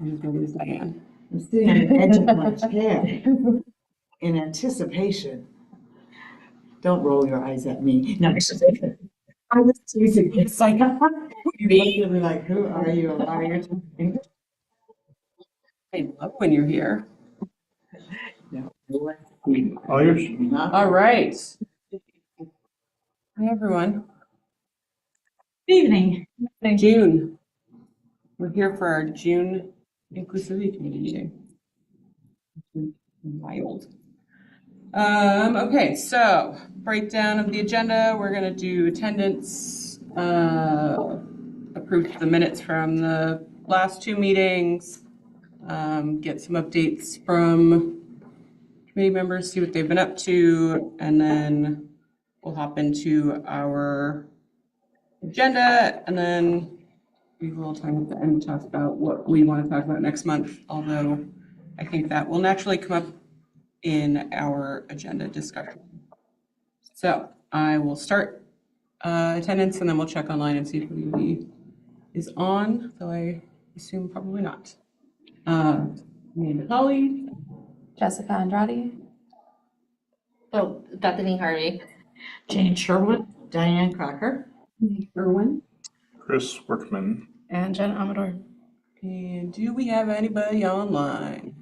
His name is Diane. I'm sitting on the edge of my chair in anticipation. Don't roll your eyes at me. No, I was teasing. It's like, you're like, who are you? Why are you talking? I love when you're here. No. All yours. All right. Hi, everyone. Evening. June. We're here for our June Inclusivity Committee meeting. Wild. Okay, so breakdown of the agenda. We're going to do attendance, approve the minutes from the last two meetings, get some updates from committee members, see what they've been up to, and then we'll hop into our agenda, and then we have a little time at the end to talk about what we want to talk about next month, although I think that will naturally come up in our agenda discussion. So I will start attendance, and then we'll check online and see if anybody is on, though I assume probably not. Name Holly. Jessica Andrade. Oh, Bethany Harvey. Jane Sherwood. Diane Crocker. Irwin. Chris Workman. And Jen Amador. And do we have anybody online?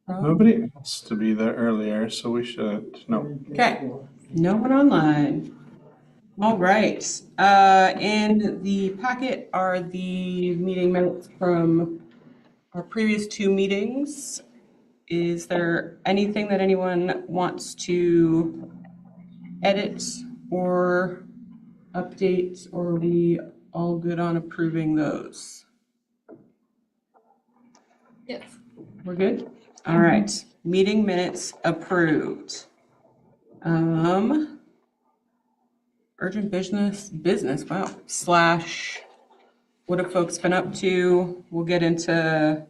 Nobody asked to be there earlier, so we should. No. Okay, no one online. All right, in the packet are the meeting minutes from our previous two meetings. Is there anything that anyone wants to edit or update, or are we all good on approving those? Yes. We're good? All right, meeting minutes approved. Urgent business, wow, / what have folks been up to? We'll get into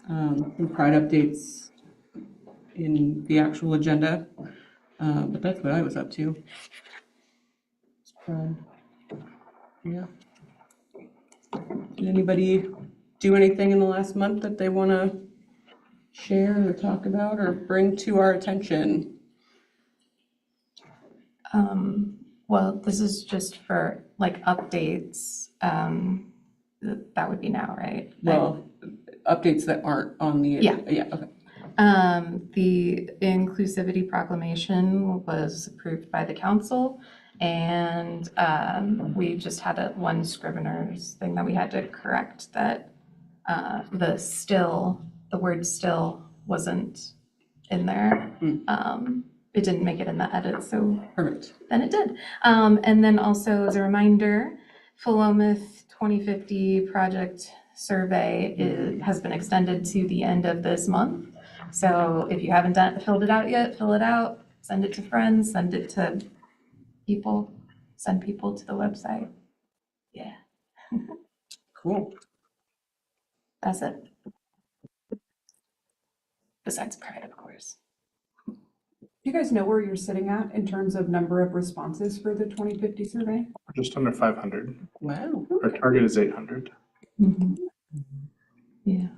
some pride updates in the actual agenda, but that's what I was up to. Yeah. Did anybody do anything in the last month that they want to share or talk about or bring to our attention? Well, this is just for like updates. That would be now, right? Well, updates that aren't on the. Yeah. Yeah, okay. The Inclusivity Proclamation was approved by the council, and we just had one Scrivener's thing that we had to correct, that the word still wasn't in there. It didn't make it in the edit, so Perfect. then it did. And then also as a reminder, Philomath 2050 project survey has been extended to the end of this month. So if you haven't filled it out yet, fill it out, send it to friends, send it to people, send people to the website. Yeah. Cool. That's it. Besides pride, of course. Do you guys know where you're sitting at in terms of number of responses for the 2050 survey? We're just under 500. Wow. Our target is 800. Mm-hmm. Yeah.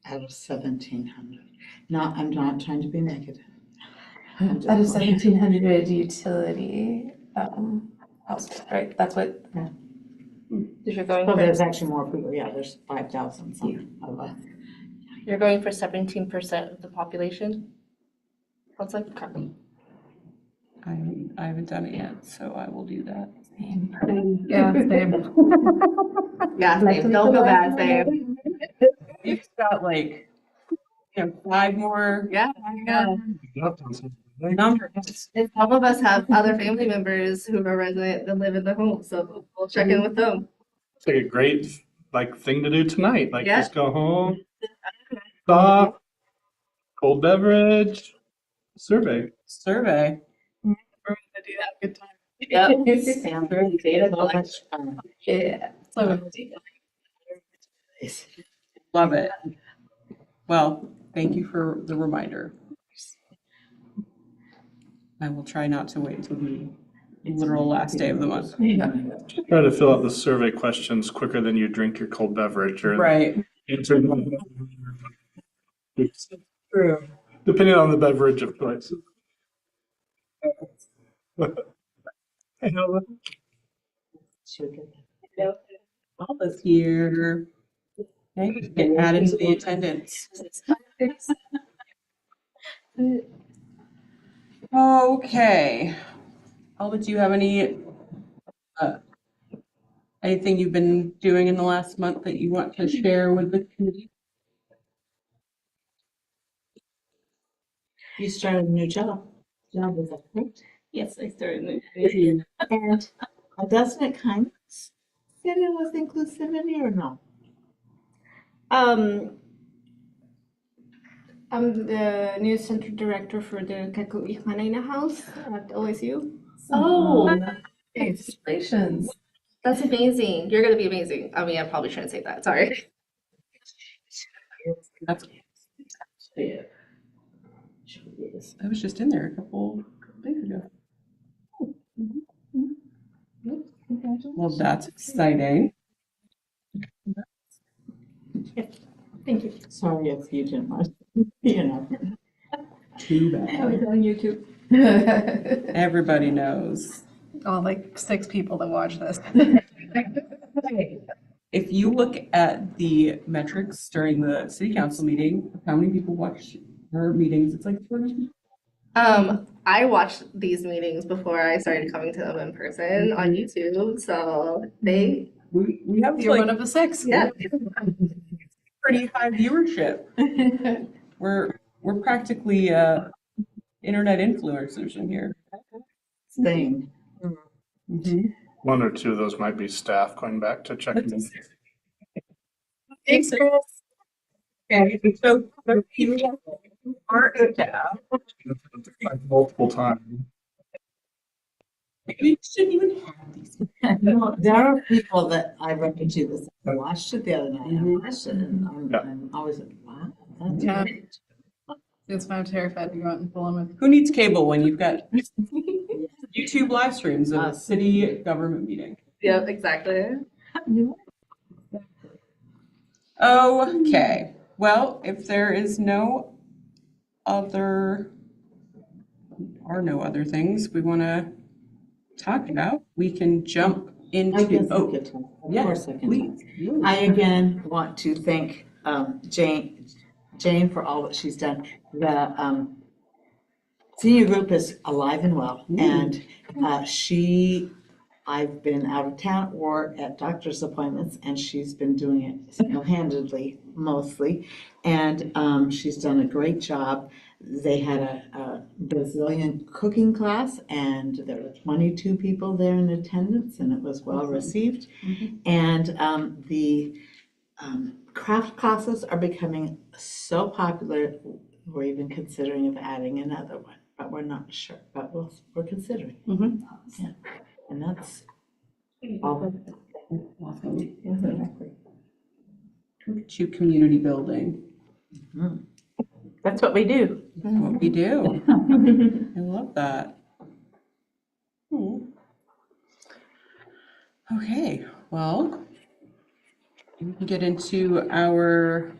Out of 1,700. I'm not trying to be negative. Out of 1,700 utility households, right? That's what. If you're going Well, for, there's actually more people. Yeah, there's 5,000 something of us. you're going for 17% of the population. What's like carbon? I haven't done it yet, so I will do that. Yeah, same. Yeah, same. Don't feel bad, same. You've got like, 5 more Yeah, numbers. and some of us have other family members who are resident that live in the home, so we'll check in with them. It's like a great thing to do tonight. Yeah. Just go home, stop, cold beverage, survey. Survey. We're gonna do that. Good time. Yep. Family data collection. Yeah. Love it. Well, thank you for the reminder. I will try not to wait until we literal last day of the month. Try to fill out the survey questions quicker than you drink your cold beverage or Right. answer them. True. Depending on the beverage of choice. All this here. Okay, get added to the attendance. Okay. Albert, do you have anything you've been doing in the last month that you want to share with the committee? You started a new job. Job was that correct? Yes, I started. it. And doesn't it kind of fit in with inclusivity or no? I'm the new center director for the Kaku'i Hanaina House at OSU. Oh, Yes. congratulations. That's amazing. You're gonna be amazing. I mean, I probably shouldn't say that. Sorry. That's, I was just in there a couple days ago. Well, that's exciting. Thank you. Sorry if you didn't want, you know. Too I bad. was on YouTube. Everybody knows. All like 6 people that watch this. If you look at the metrics during the city council meeting, how many people watch her meetings? It's like 40 people. I watched these meetings before I started coming to them in person on YouTube, so they, We have You're one like of the 6. yeah. pretty high viewership. We're practically internet influencers in here. Same. One or two of those might be staff going back to check in. Thanks, Chris. Okay, so you are a staff. Multiple times. We shouldn't even have these. No, there are people that I run into this. I watched it the other night. I watched it and I'm always like, wow, that's Yeah. great. That's why I'm terrified to go out and pull them with. Who needs cable when you've got YouTube live streams of a city government meeting? Yep, exactly. Okay, well, if there is no other things we want to talk about, we can jump I guess into, I could talk. Of yeah, course I can. please. I again want to thank Jane for all that she's done. The senior group is alive and well, and I've been out of town or at doctor's appointments, and she's been doing it single-handedly mostly, and she's done a great job. They had a Brazilian cooking class, and there were 22 people there in attendance, and it was well received. And the craft classes are becoming so popular, we're even considering of adding another one, but we're not sure, but we're considering. Yeah. And that's all. Awesome. To community building. That's what we do. What we do. I love that. Okay, well, we can get into our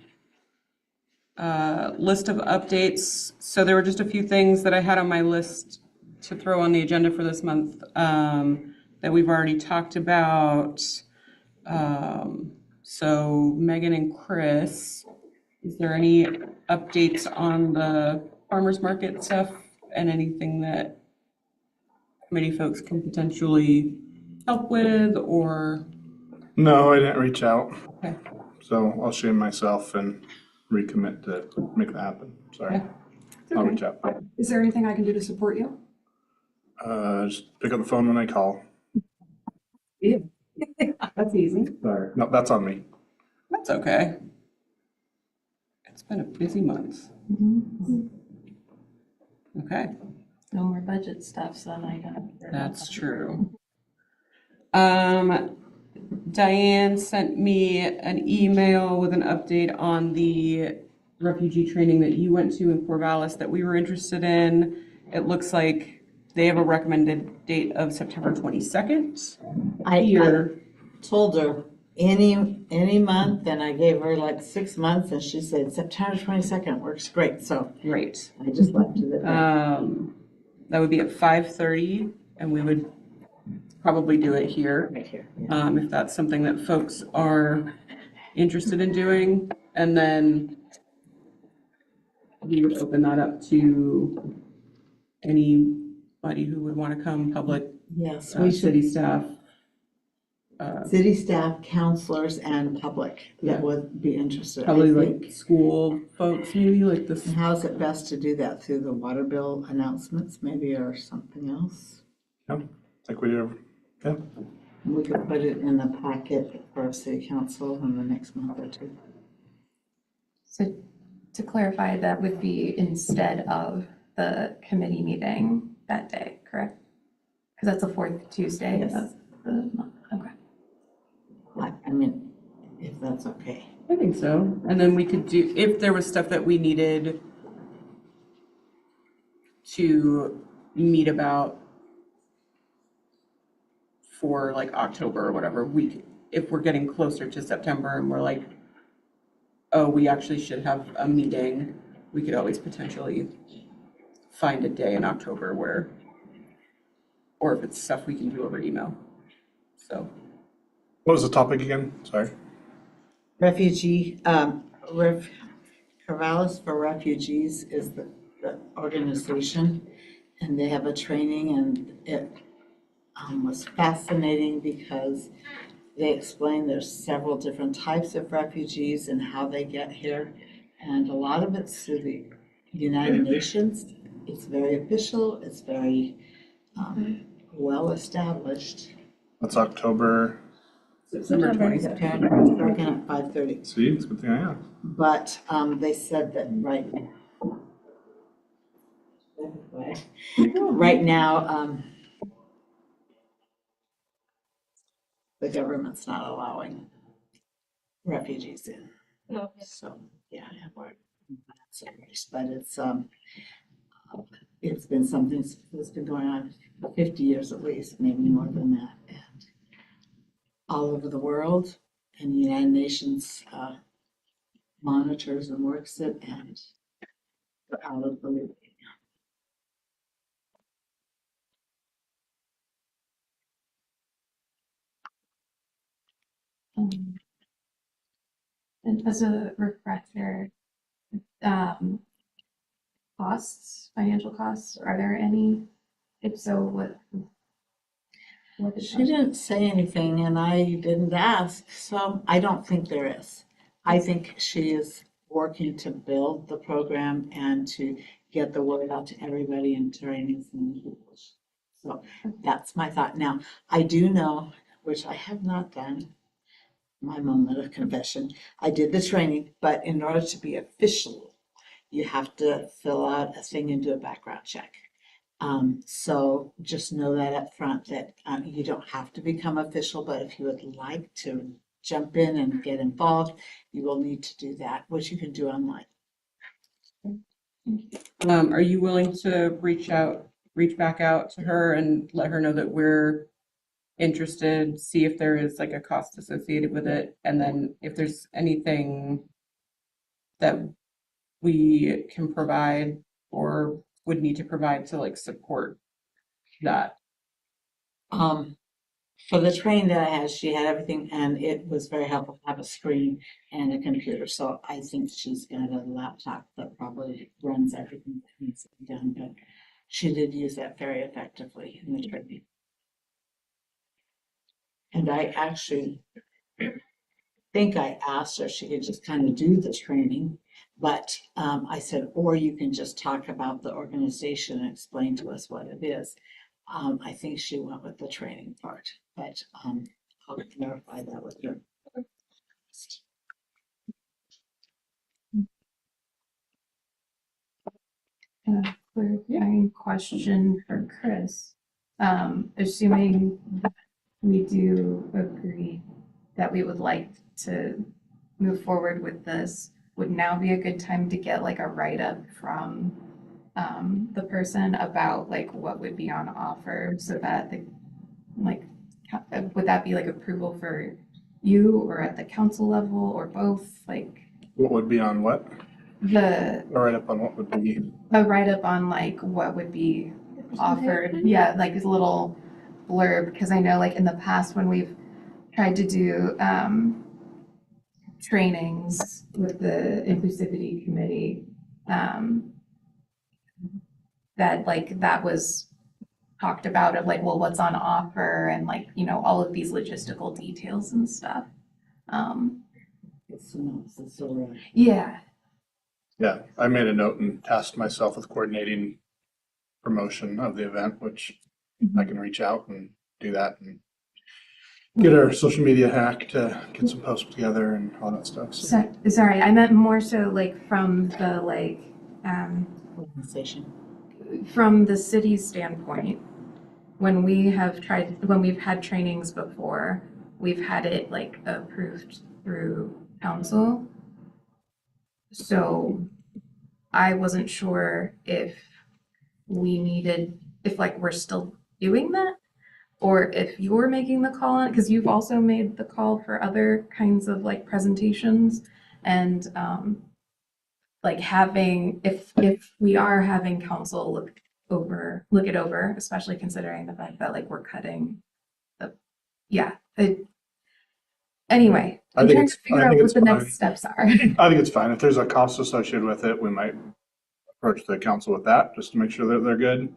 list of updates. So there were just a few things that I had on my list to throw on the agenda for this month that we've already talked about. So Megan and Chris, is there any updates on the farmers market stuff and anything that committee folks can potentially help with or? No, I didn't reach out. Okay. So I'll shame myself and recommit to make that happen. Sorry. Okay. I'll reach out. Is there anything I can do to support you? Just pick up the phone when I call. That's easy. Sorry. No, that's on me. That's okay. It's been a busy month. Okay, No more budget stuff, so then I got. that's true. Diane sent me an email with an update on the refugee training that you went to in Corvallis that we were interested in. It looks like they have a recommended date of September 22nd. I Here, told her any month, and I gave her like 6 months, and she said September 22nd works great, so right. I just left it at that. That would be at 5:30, and we would probably do it here, Right here. Yeah. if that's something that folks are interested in doing. And then we would open that up to anybody who would want to come, public, Yes, we should, city staff. city staff, counselors, and public Yeah. that would be interested. I Probably think. like school folks, maybe like this. And how's it best to do that? Through the water bill announcements maybe, or something else? Yeah, like we do. Yeah, We could put it in the packet for our city council in the next month or two. So to clarify, that would be instead of the committee meeting that day, correct? Because that's the fourth Tuesday Yes. of the month. Okay. I mean, if that's okay. I think so. And then we could do, if there was stuff that we needed to meet about for like October or whatever, if we're getting closer to September and we're like, oh, we actually should have a meeting, we could always potentially find a day in October where, or if it's stuff we can do over email. So, what was the topic again? Sorry. Refugee, Corvallis for Refugees is the organization, and they have a training, and it was fascinating because they explain there's several different types of refugees and how they get here, and a lot of it's through the United Nations. It's very official, it's very well established. That's October. September 22nd. September 22nd at 5:30. See, it's a good thing I asked. But they said that right now, the government's not allowing refugees in. No. So, yeah, we're that's a race, but it's been something that's been going on for 50 years at least, maybe more than that, and all over the world, and the United Nations monitors and works it, and we're out of the loop. And as a refresher, costs, financial costs, are there any? If so, what is She that? didn't say anything, and I didn't ask, so I don't think there is. I think she is working to build the program and to get the word out to everybody in trainings in English. So that's my thought. Now, I do know, which I have not done, my moment of confession, I did the training, but in order to be official, you have to fill out a thing and do a background check. So just know that up front that you don't have to become official, but if you would like to jump in and get involved, you will need to do that, which you can do online. Are you willing to reach back out to her and let her know that we're interested, see if there is like a cost associated with it, and then if there's anything that we can provide or would need to provide to like support that. For the training that I had, she had everything, and it was very helpful to have a screen and a computer. So I think she's got a laptop that probably runs everything that needs to be done, but she did use that very effectively in the training. And I actually think I asked her if she could just kind of do the training, but I said, or you can just talk about the organization and explain to us what it is. I think she went with the training part, but I'll clarify that with her. Clarifying question for Chris. Assuming that we do agree that we would like to move forward with this, would now be a good time to get like a write-up from the person about like what would be on offer so that the, like, would that be like approval for you or at the council level or both? Like What would be on what? the, Or write up on what would be, a write-up on like what would be offered? Yeah, like a little blurb, because I know like in the past when we've tried to do trainings with the Inclusivity Committee, that like that was talked about of like, well, what's on offer and like, you know, all of these logistical details and stuff. Synopsis or Yeah, yeah, I made a note and tasked myself with coordinating promotion of the event, which I can reach out and do that and get our social media hack to get some posts together and all that stuff. So sorry, I meant more so like from the like, organization. from the city's standpoint, when we've had trainings before, we've had it like approved through council. So I wasn't sure if if like we're still doing that, or if you're making the call on, because you've also made the call for other kinds of like presentations and like having, if we are having council look it over, especially considering the fact that like we're cutting the, yeah. Anyway, I I'm think trying it's, to figure I out think what it's the fine. next steps are. I think it's fine. If there's a cost associated with it, we might approach the council with that just to make sure that they're good.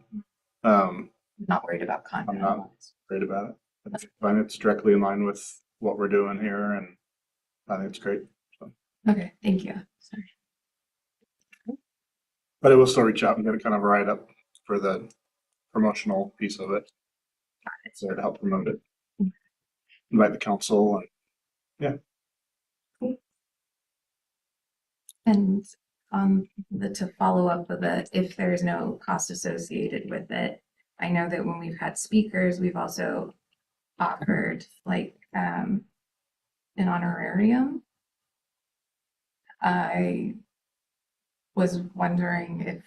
I'm not worried about content. I'm not great about it. I think it's fine. It's directly in line with what we're doing here, and I think it's great. So, Okay, thank you. Sorry. but I will still reach out and get a kind of a write up for the promotional piece of it. It's there to help promote it. Invite the council and And to follow up with it, if there's no cost associated with it, I know that when we've had speakers, we've also offered like an honorarium. I was wondering if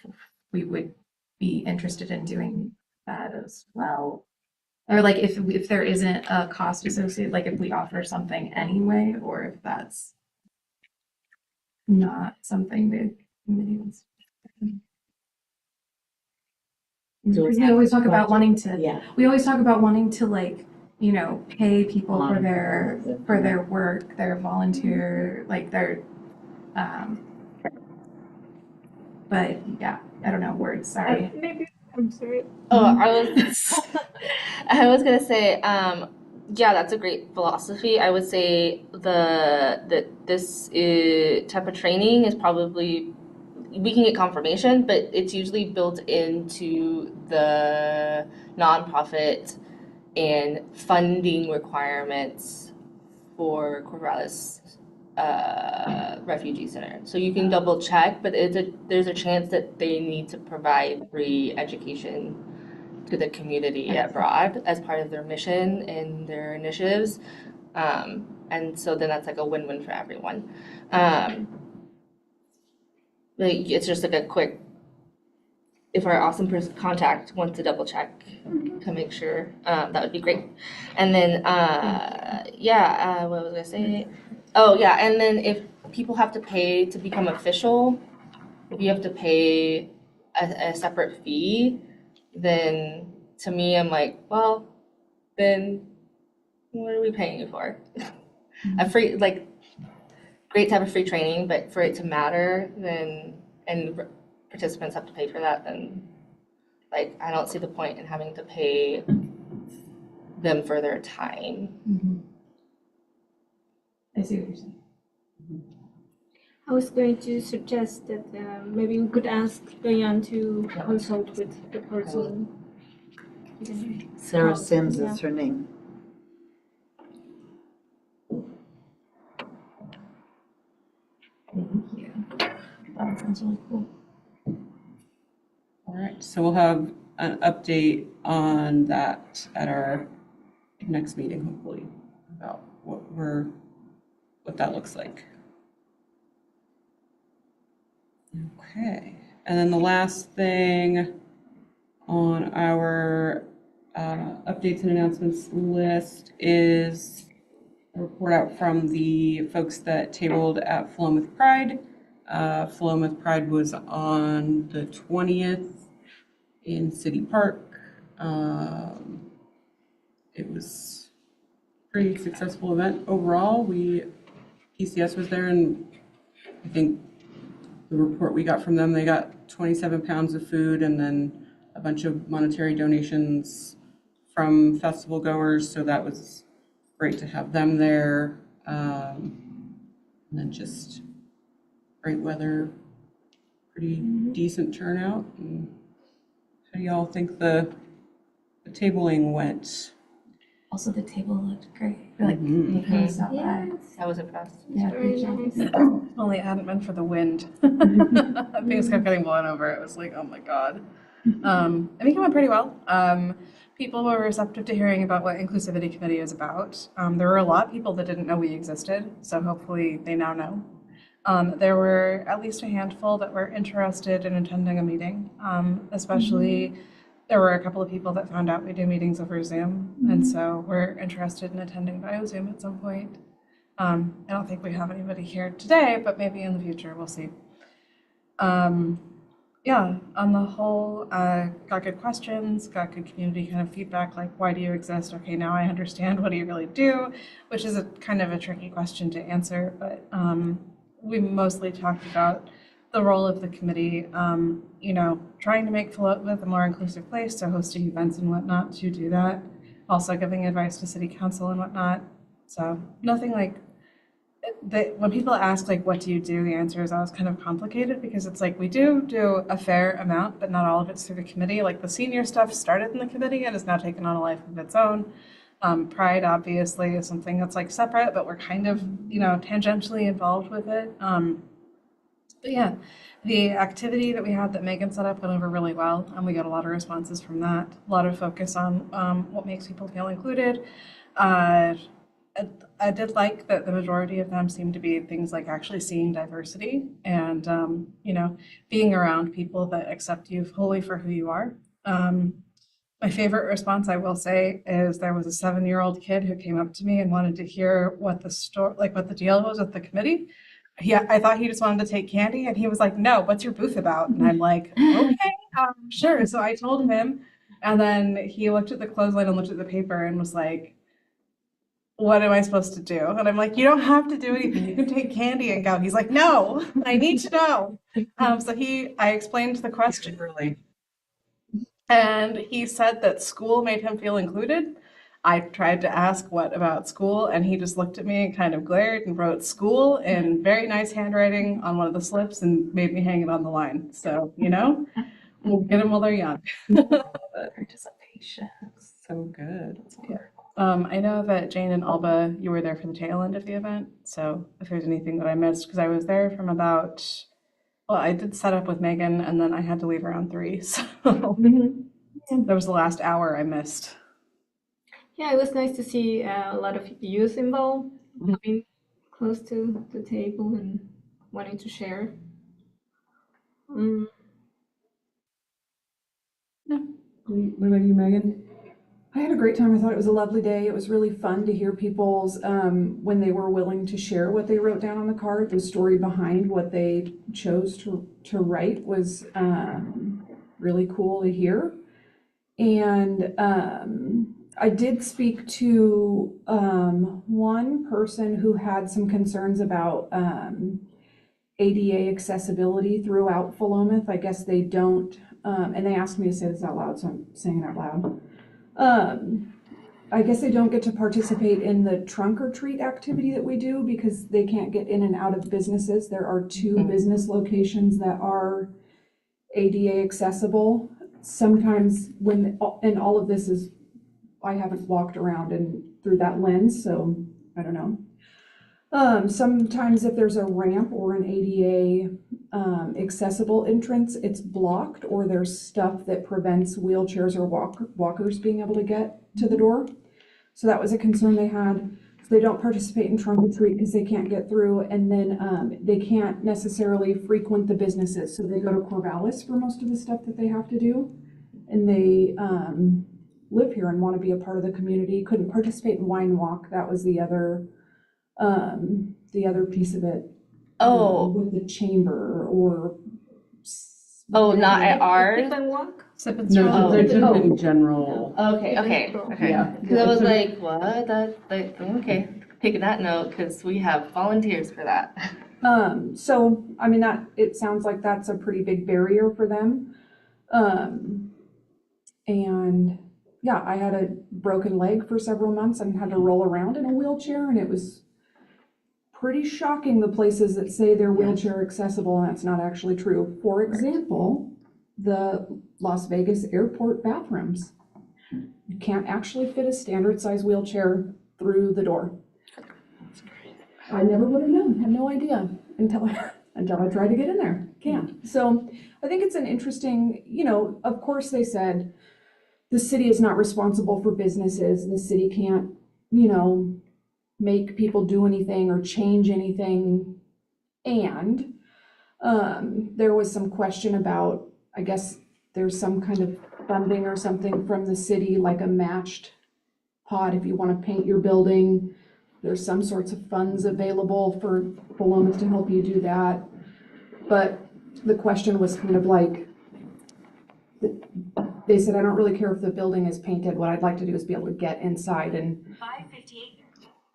we would be interested in doing that as well. Or like if there isn't a cost associated, like if we offer something anyway, or if that's not something the committee wants. Because we always talk about wanting to, Yeah. we always talk about wanting to like, you know, pay people for their work, their volunteer, like their, but yeah, I don't know, words, sorry. Maybe, I'm sorry. Oh, I was gonna say, yeah, that's a great philosophy. I would say that this type of training is probably, we can get confirmation, but it's usually built into the nonprofit and funding requirements for Corvallis Refugee Center. So you can double check, but there's a chance that they need to provide free education to the community abroad as part of their mission and their initiatives. And so then that's like a win-win for everyone. Like, it's just like a quick, if our awesome person contact wants to double check to make sure, that would be great. And then, what was I gonna say? Oh, yeah, and then if people have to pay to become official, if you have to pay a separate fee, then to me, I'm like, well, then what are we paying you for? A free, like, great to have a free training, but for it to matter, then, and participants have to pay for that, then, like, I don't see the point in having to pay them for their time. I see what you're saying. I was going to suggest that maybe we could ask Diane to consult with the person. Sarah Sims is her name. Thank you. That sounds really cool. All right, so we'll have an update on that at our next meeting, hopefully, about what that looks like. Okay, And then the last thing on our updates and announcements list is a report out from the folks that tabled at Philomath Pride. Philomath Pride was on the 20th in City Park. It was a pretty successful event overall. PCS was there, and I think the report we got from them, they got 27 pounds of food and then a bunch of monetary donations from festival goers. So that was great to have them there. And then just great weather, pretty decent turnout. And how do y'all think the tabling went? Also, the table looked great. Like, Mhm. the kids out Yes. there. I was impressed. Yeah, Very good job. nice. Only it hadn't been for the wind. Things kept getting blown over. It was like, oh my God. I think it went pretty well. People were receptive to hearing about what Inclusivity Committee is about. There were a lot of people that didn't know we existed, so hopefully they now know. There were at least a handful that were interested in attending a meeting, especially there were a couple of people that found out we do meetings over Zoom, and so we're interested in attending via Zoom at some point. I don't think we have anybody here today, but maybe in the future, we'll see. Yeah, on the whole, got good questions, got good community kind of feedback, like, why do you exist? Okay, now I understand, what do you really do? Which is a kind of a tricky question to answer, but we mostly talked about the role of the committee, you know, trying to make Philomath a more inclusive place, so hosting events and whatnot to do that. Also giving advice to city council and whatnot. So nothing like, when people ask like, what do you do? The answer is always kind of complicated because it's like, we do a fair amount, but not all of it's through the committee. Like the senior stuff started in the committee and has now taken on a life of its own. Pride obviously is something that's like separate, but we're kind of, you know, tangentially involved with it. But yeah, the activity that we had that Megan set up went over really well, and we got a lot of responses from that. A lot of focus on what makes people feel included. I did like that the majority of them seemed to be things like actually seeing diversity and, you know, being around people that accept you fully for who you are. My favorite response, I will say, is there was a 7-year-old kid who came up to me and wanted to hear what the deal was with the committee. Yeah, I thought he just wanted to take candy, and he was like, "No, what's your booth about?" And I'm like, "Okay, sure." So I told him, and then he looked at the clothesline and looked at the paper and was like, "What am I supposed to do?" And I'm like, "You don't have to do anything. You can take candy and go." He's like, "No, I need to know." So I explained the question, Really? and he said that school made him feel included. I tried to ask what about school, and he just looked at me and kind of glared and wrote school in very nice handwriting on one of the slips and made me hang it on the line. So, you know, we'll get them while they're young. Participation. So good. Yeah. I know that Jane and Alba, you were there for the tail end of the event. So if there's anything that I missed, because I was there from I did set up with Megan and then I had to leave around 3. So that was the last hour I missed. Yeah, it was nice to see a lot of youth involved, coming close to the table and wanting to share. What about you, Megan? I had a great time. I thought it was a lovely day. It was really fun to hear people's, when they were willing to share what they wrote down on the card, the story behind what they chose to write was really cool to hear. And I did speak to one person who had some concerns about ADA accessibility throughout Philomath. I guess they don't, and they asked me to say this out loud, so I'm saying it out loud. I guess they don't get to participate in the trunk or treat activity that we do because they can't get in and out of businesses. There are 2 business locations that are ADA accessible. Sometimes and all of this is, I haven't walked around and through that lens, so I don't know. Sometimes if there's a ramp or an ADA accessible entrance, it's blocked, or there's stuff that prevents wheelchairs or walkers being able to get to the door. So that was a concern they had. they don't participate in trunk or treat because they can't get through, and then they can't necessarily frequent the businesses, so they go to Corvallis for most of the stuff that they have to do. And they live here and want to be a part of the community. Couldn't participate in Wine Walk. That was the other piece of it. Oh, With the chamber or. not at Sip ours? and walk? Sip and No, stroll. they're just Oh. in general. Okay. Yeah. Because I was like, what? Okay, taking that note, because we have volunteers for that. So, I mean, it sounds like that's a pretty big barrier for them. And yeah, I had a broken leg for several months and had to roll around in a wheelchair, and it was pretty shocking, the places that say they're wheelchair accessible, and that's not actually true. For example, the Las Vegas airport bathrooms. You can't actually fit a standard size wheelchair through the door. I never would have known, had no idea until I tried to get in there. Can't. So I think it's an interesting, of course they said the city is not responsible for businesses. The city can't, make people do anything or change anything. And there was some question about, I guess there's some kind of funding or something from the city, like a matched pot if you want to paint your building. There's some sorts of funds available for Philomath to help you do that. But the question was kind of like, they said, I don't really care if the building is painted. What I'd like to do is be able to get inside and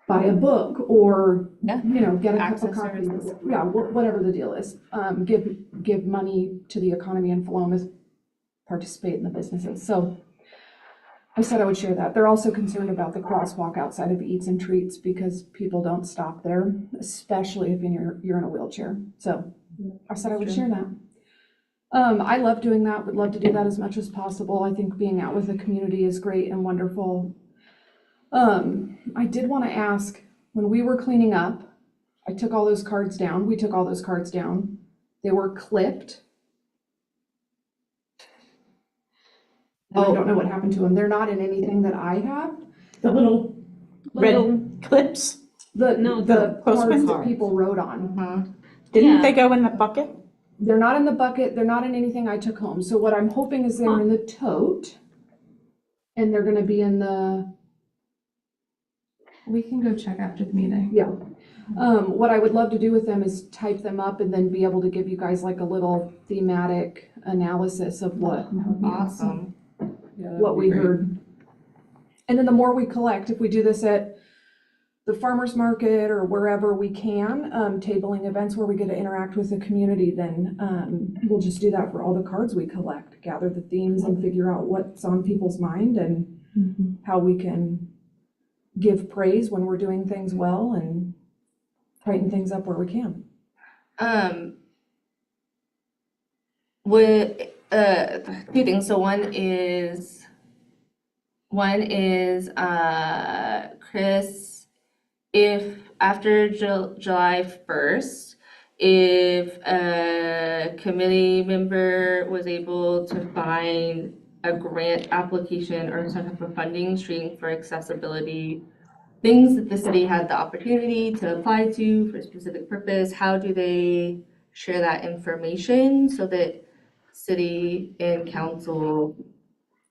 buy a book or, get a cup Access of coffee. services. Yeah, whatever the deal is. Give money to the economy in Philomath, participate in the businesses. So I said I would share that. They're also concerned about the crosswalk outside of Eats and Treats because people don't stop there, especially if you're in a wheelchair. So I said I would share that. I love doing that, would love to do that as much as possible. I think being out with the community is great and wonderful. I did want to ask, when we were cleaning up, I took all those cards down. We took all those cards down. They were clipped. And I don't know what happened to them. They're not in anything that I have. The little red clips, The postman cards that cards. people wrote on. Didn't Yeah. they go in the bucket? They're not in the bucket. They're not in anything I took home. So what I'm hoping is they're in the tote. And they're gonna be in the, We can go check after the meeting. yeah. What I would love to do with them is type them up and then be able to give you guys like a little thematic analysis of what Awesome. we heard. And then the more we collect, if we do this at the farmer's market or wherever we can, tabling events where we get to interact with the community, then we'll just do that for all the cards we collect, gather the themes and figure out what's on people's mind and how we can give praise when we're doing things well and tighten things up where we can. Two things. So one is Chris, if after July 1st, if a committee member was able to find a grant application or some type of funding stream for accessibility, things that the city had the opportunity to apply to for a specific purpose, how do they share that information so that city and council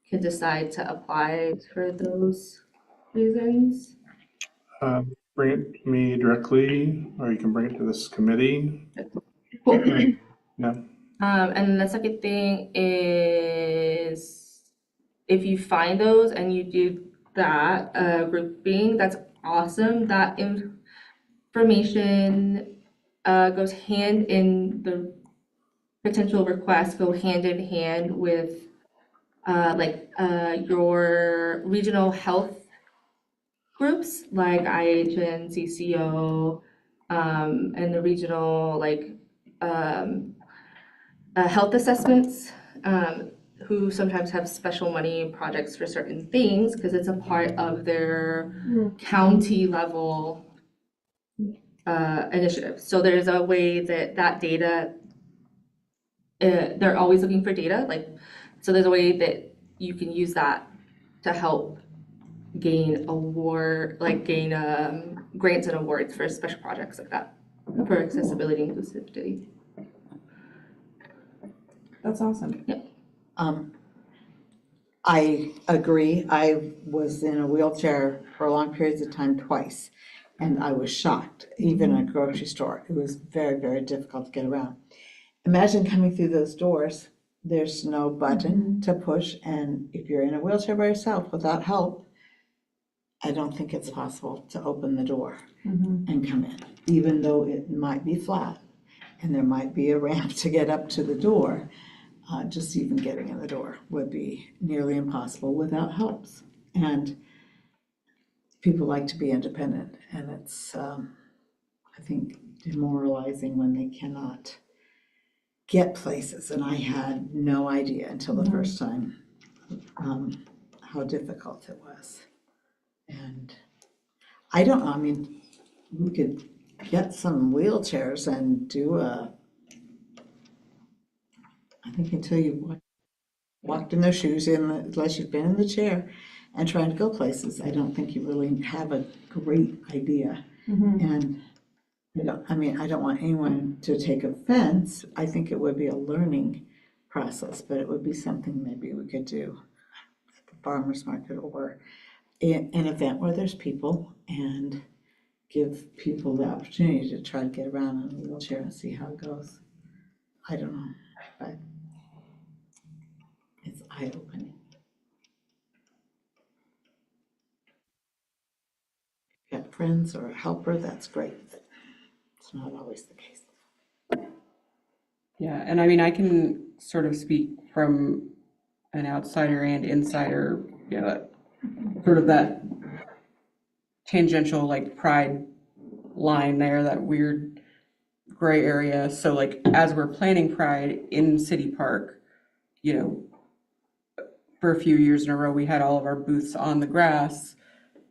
can decide to apply for those reasons? Bring it to me directly, or you can bring it to this committee. Cool. Yeah. And the second thing is, if you find those and you do that grouping, that's awesome. That information goes hand in the potential requests go hand in hand with your regional health groups like IHN, CCO, and the regional health assessments, who sometimes have special money projects for certain things because it's a part of their county level initiative. So there's a way that data, they're always looking for data, so there's a way that you can use that to help gain grants and awards for special projects like that for accessibility and inclusivity. That's awesome. I agree. I was in a wheelchair for long periods of time twice, and I was shocked, even at a grocery store. It was very, very difficult to get around. Imagine coming through those doors. There's no button to push, and if you're in a wheelchair by yourself without help, I don't think it's possible to open the door and come in, even though it might be flat and there might be a ramp to get up to the door. Just even getting in the door would be nearly impossible without helps. And people like to be independent, and it's, I think, demoralizing when they cannot get places. And I had no idea until the first time how difficult it was. And I mean, we could get some wheelchairs and do I think until you walked in their shoes, unless you've been in the chair and trying to go places, I don't think you really have a great idea. And I don't want anyone to take offense. I think it would be a learning process, but it would be something maybe we could do at the farmer's market or an event where there's people, and give people the opportunity to try to get around in a wheelchair and see how it goes. I don't know, but it's eye-opening. If you have friends or a helper, that's great, but it's not always the case. Yeah, and I mean, I can sort of speak from an outsider and insider, sort of that tangential like pride line there, that weird gray area. So like as we're planning Pride in City Park, for a few years in a row, we had all of our booths on the grass,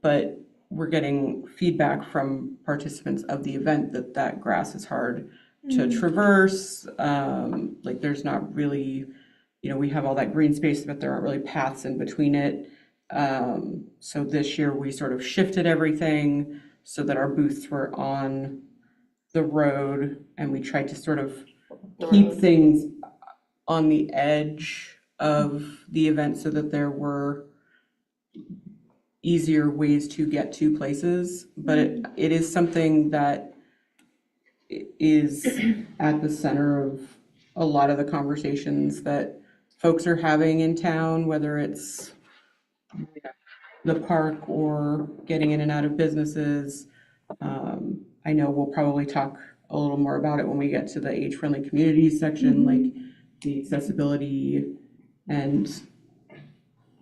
but we're getting feedback from participants of the event that grass is hard to traverse. Like there's not really, we have all that green space, but there aren't really paths in between it. So this year we sort of shifted everything so that our booths were on the road, and we tried to sort of keep things on the edge of the event so that there were easier ways to get to places. But it is something that is at the center of a lot of the conversations that folks are having in town, whether it's the park or getting in and out of businesses. I know we'll probably talk a little more about it when we get to the age-friendly communities section, like the accessibility and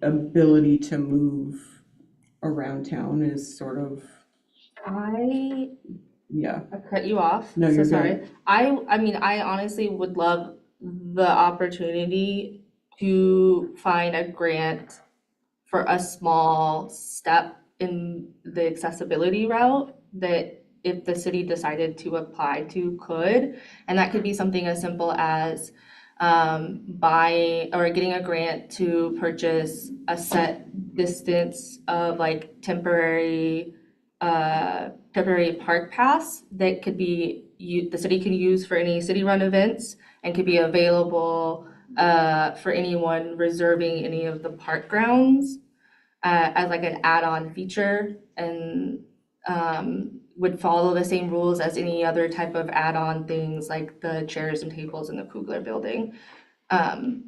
ability to move around town is sort of, I yeah. cut you off. No, you're so sorry. good. I honestly would love the opportunity to find a grant for a small step in the accessibility route that if the city decided to apply to could. And that could be something as simple as buying or getting a grant to purchase a set distance of like temporary park pass that could be the city can use for any city-run events and could be available for anyone reserving any of the park grounds as like an add-on feature, and would follow the same rules as any other type of add-on things like the chairs and tables in the Kugler building. And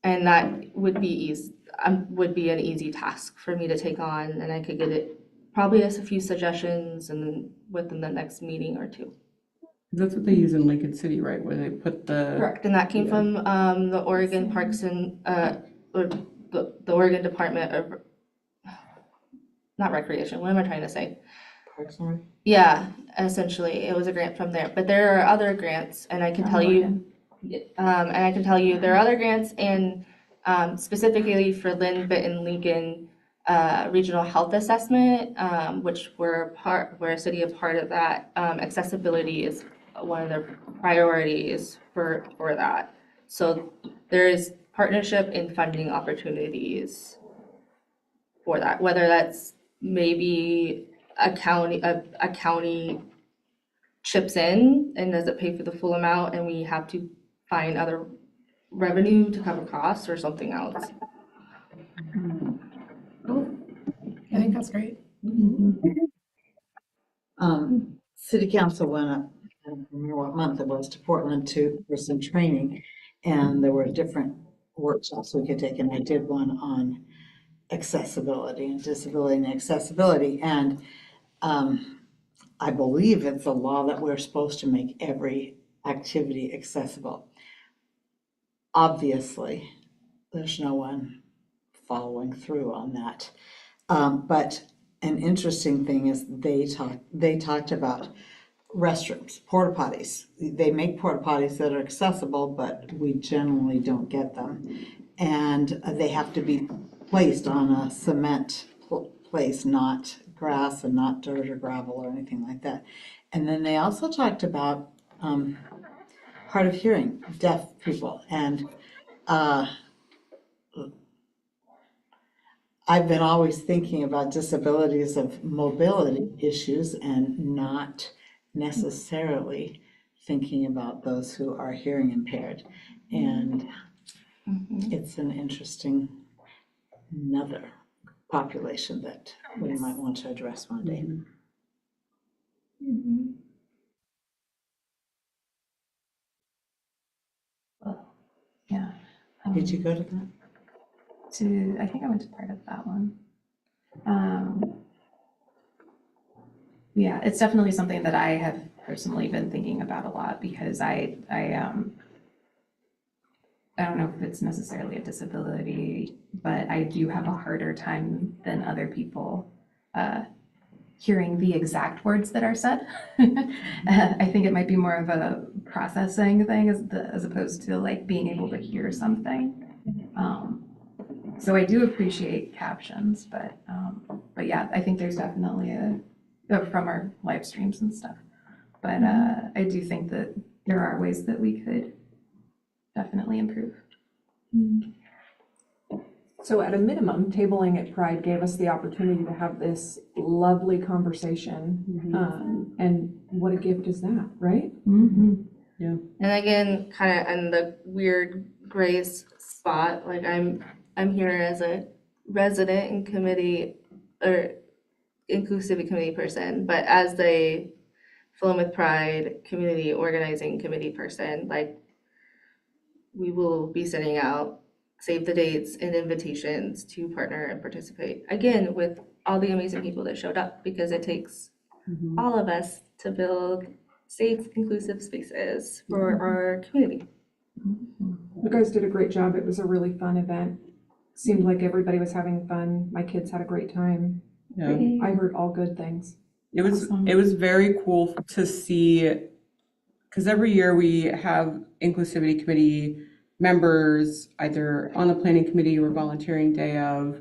that would be an easy task for me to take on, and I could get it probably as a few suggestions and within the next meeting or two. That's what they use in Lincoln City, right? Where they put the. Correct, and that came from the Oregon Parks and or the Oregon Department of not Recreation. What am I trying to say? Parks and Rec? Yeah, essentially, it was a grant from there. But there are other grants, and I can tell you, there are other grants, and specifically for Lynn, but in Lincoln Regional Health Assessment, which we're a city a part of that. Accessibility is one of their priorities for that. So there is partnership and funding opportunities for that, whether that's maybe a county chips in and doesn't pay for the full amount and we have to find other revenue to cover costs or something else. I think that's great. City council went up, I don't remember what month it was, to Portland for some training. And there were different workshops we could take, and I did one on accessibility and disability and accessibility. And I believe it's a law that we're supposed to make every activity accessible. Obviously, there's no one following through on that. But an interesting thing is they talked about restrooms, porta potties. They make porta potties that are accessible, but we generally don't get them. And they have to be placed on a cement place, not grass and not dirt or gravel or anything like that. And then they also talked about hard of hearing, deaf people. And I've been always thinking about disabilities of mobility issues and not necessarily thinking about those who are hearing impaired. And it's an interesting another population that we might want to address one day. Yeah. Did you go to that? I think I went to part of that one. Yeah, it's definitely something that I have personally been thinking about a lot because I don't know if it's necessarily a disability, but I do have a harder time than other people hearing the exact words that are said. I think it might be more of a processing thing as opposed to like being able to hear something. So I do appreciate captions, but yeah, I think there's definitely from our live streams and stuff. But I do think that there are ways that we could definitely improve. So at a minimum, tabling at Pride gave us the opportunity to have this lovely conversation. And what a gift is that, right? And again, kind of in the weird grace spot, like I'm here as a resident and committee or Inclusivity Committee person, but as the Philomath Pride community organizing committee person, like we will be sending out save the dates and invitations to partner and participate again with all the amazing people that showed up, because it takes all of us to build safe, inclusive spaces for our community. You guys did a great job. It was a really fun event. Seemed like everybody was having fun. My kids had a great time. Yeah. I heard all good things. It was very cool to see, because every year we have Inclusivity Committee members either on the planning committee or volunteering day of,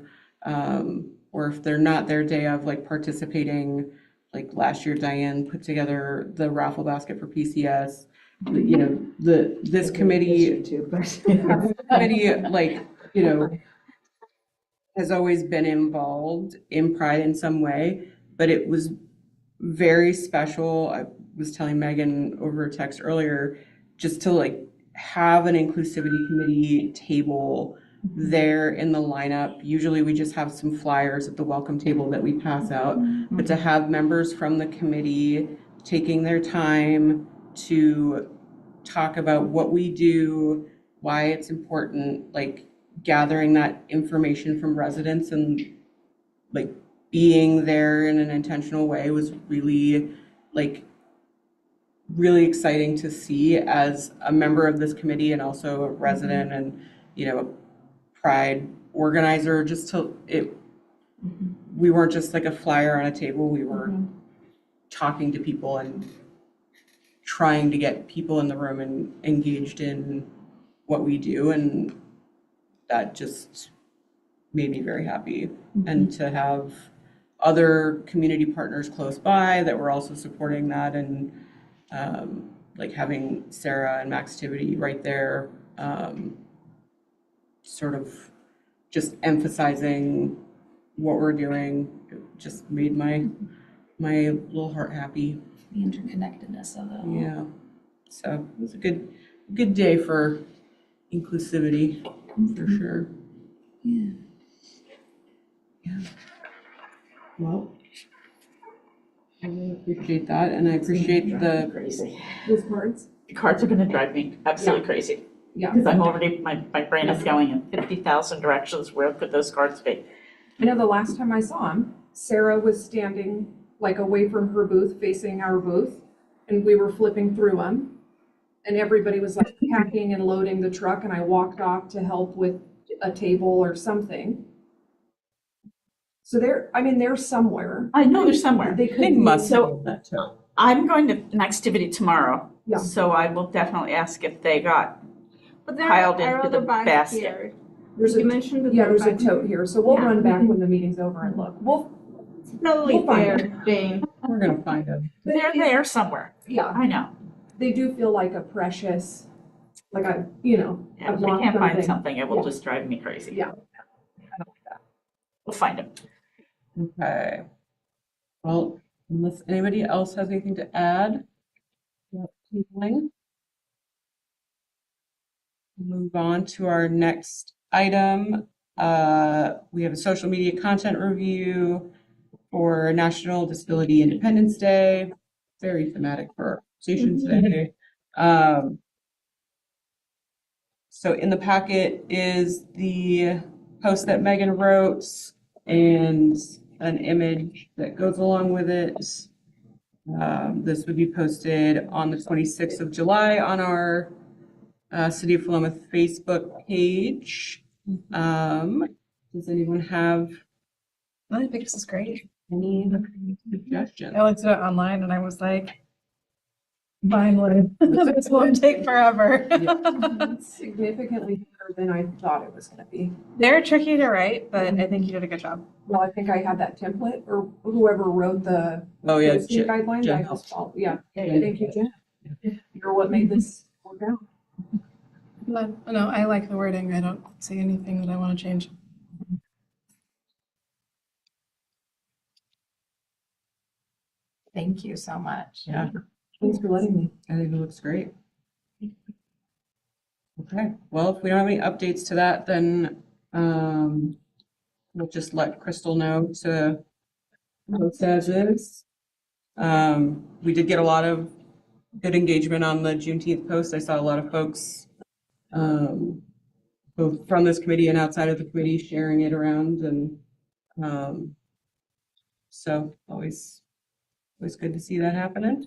or if they're not their day of, like participating. Like last year, Diane put together the raffle basket for PCS. You know, this committee too, but committee, like, you know, has always been involved in Pride in some way, but it was very special. I was telling Megan over text earlier, just to like have an inclusivity committee table there in the lineup. Usually we just have some flyers at the welcome table that we pass out, but to have members from the committee taking their time to talk about what we do, why it's important, like gathering that information from residents and like being there in an intentional way was really exciting to see as a member of this committee and also a resident and, you know, a Pride organizer. Just to we weren't just like a flyer on a table, we were talking to people and trying to get people in the room and engaged in what we do, and that just made me very happy. And to have other community partners close by that were also supporting that, and like having Sarah and Maxtivity right there, sort of just emphasizing what we're doing. It just made my little heart happy. The interconnectedness of it all. Yeah. So it was a good day for inclusivity, for sure. Yeah. Yeah. Well, I really appreciate that, and I appreciate the, Crazy. Those cards? The cards are gonna drive me absolutely crazy. Yeah. Because I'm already, my brain is going in 50,000 directions. Where could those cards be? I know the last time I saw him, Sarah was standing like away from her booth, facing our booth, and we were flipping through them. And everybody was like packing and loading the truck, and I walked off to help with a table or something. So they're somewhere. I know they're somewhere. They could they be- must So- have that too. I'm going to an activity tomorrow. Yeah. So I will definitely ask if they got, But there Piled are into other the bags basket. here. There's You a, mentioned that yeah, there are there's a bags tote here, so we'll Yeah. run back when the meeting's over and look. It's probably We'll find there, Jane. We're gonna find them. they're there somewhere. Yeah, I know. they do feel like a precious, like Yeah, I've if we lost can't find something. something, it will Yeah. just drive me crazy. Yeah. We'll find them. Okay. Well, unless anybody else has anything to add. about tabling, move on to our next item. We have a social media content review for National Disability Independence Day. Very thematic for our conversation today. So in the packet is the post that Megan wrote and an image that goes along with it. This would be posted on the 26th of July on our City of Philomath Facebook page. Does anyone have I think this is great. any suggestions? I looked at it online and I was like, finally, this won't take forever. It's significantly better than I thought it was gonna be. They're tricky to write, but I think you did a good job. Well, I think I had that template, or whoever wrote the Oh, yeah, posting guidelines, Jen I helped. just followed, yeah. Thank you, Jen. You're what made this work out. But, no, I like the wording. I don't see anything that I want to change. Thank you so much. Yeah, Thanks for letting me. I think it looks great. Okay, well, if we don't have any updates to that, then we'll just let Crystal know to post as is. We did get a lot of good engagement on the Juneteenth post. I saw a lot of folks, both from this committee and outside of the committee, sharing it around, and so always good to see that happening.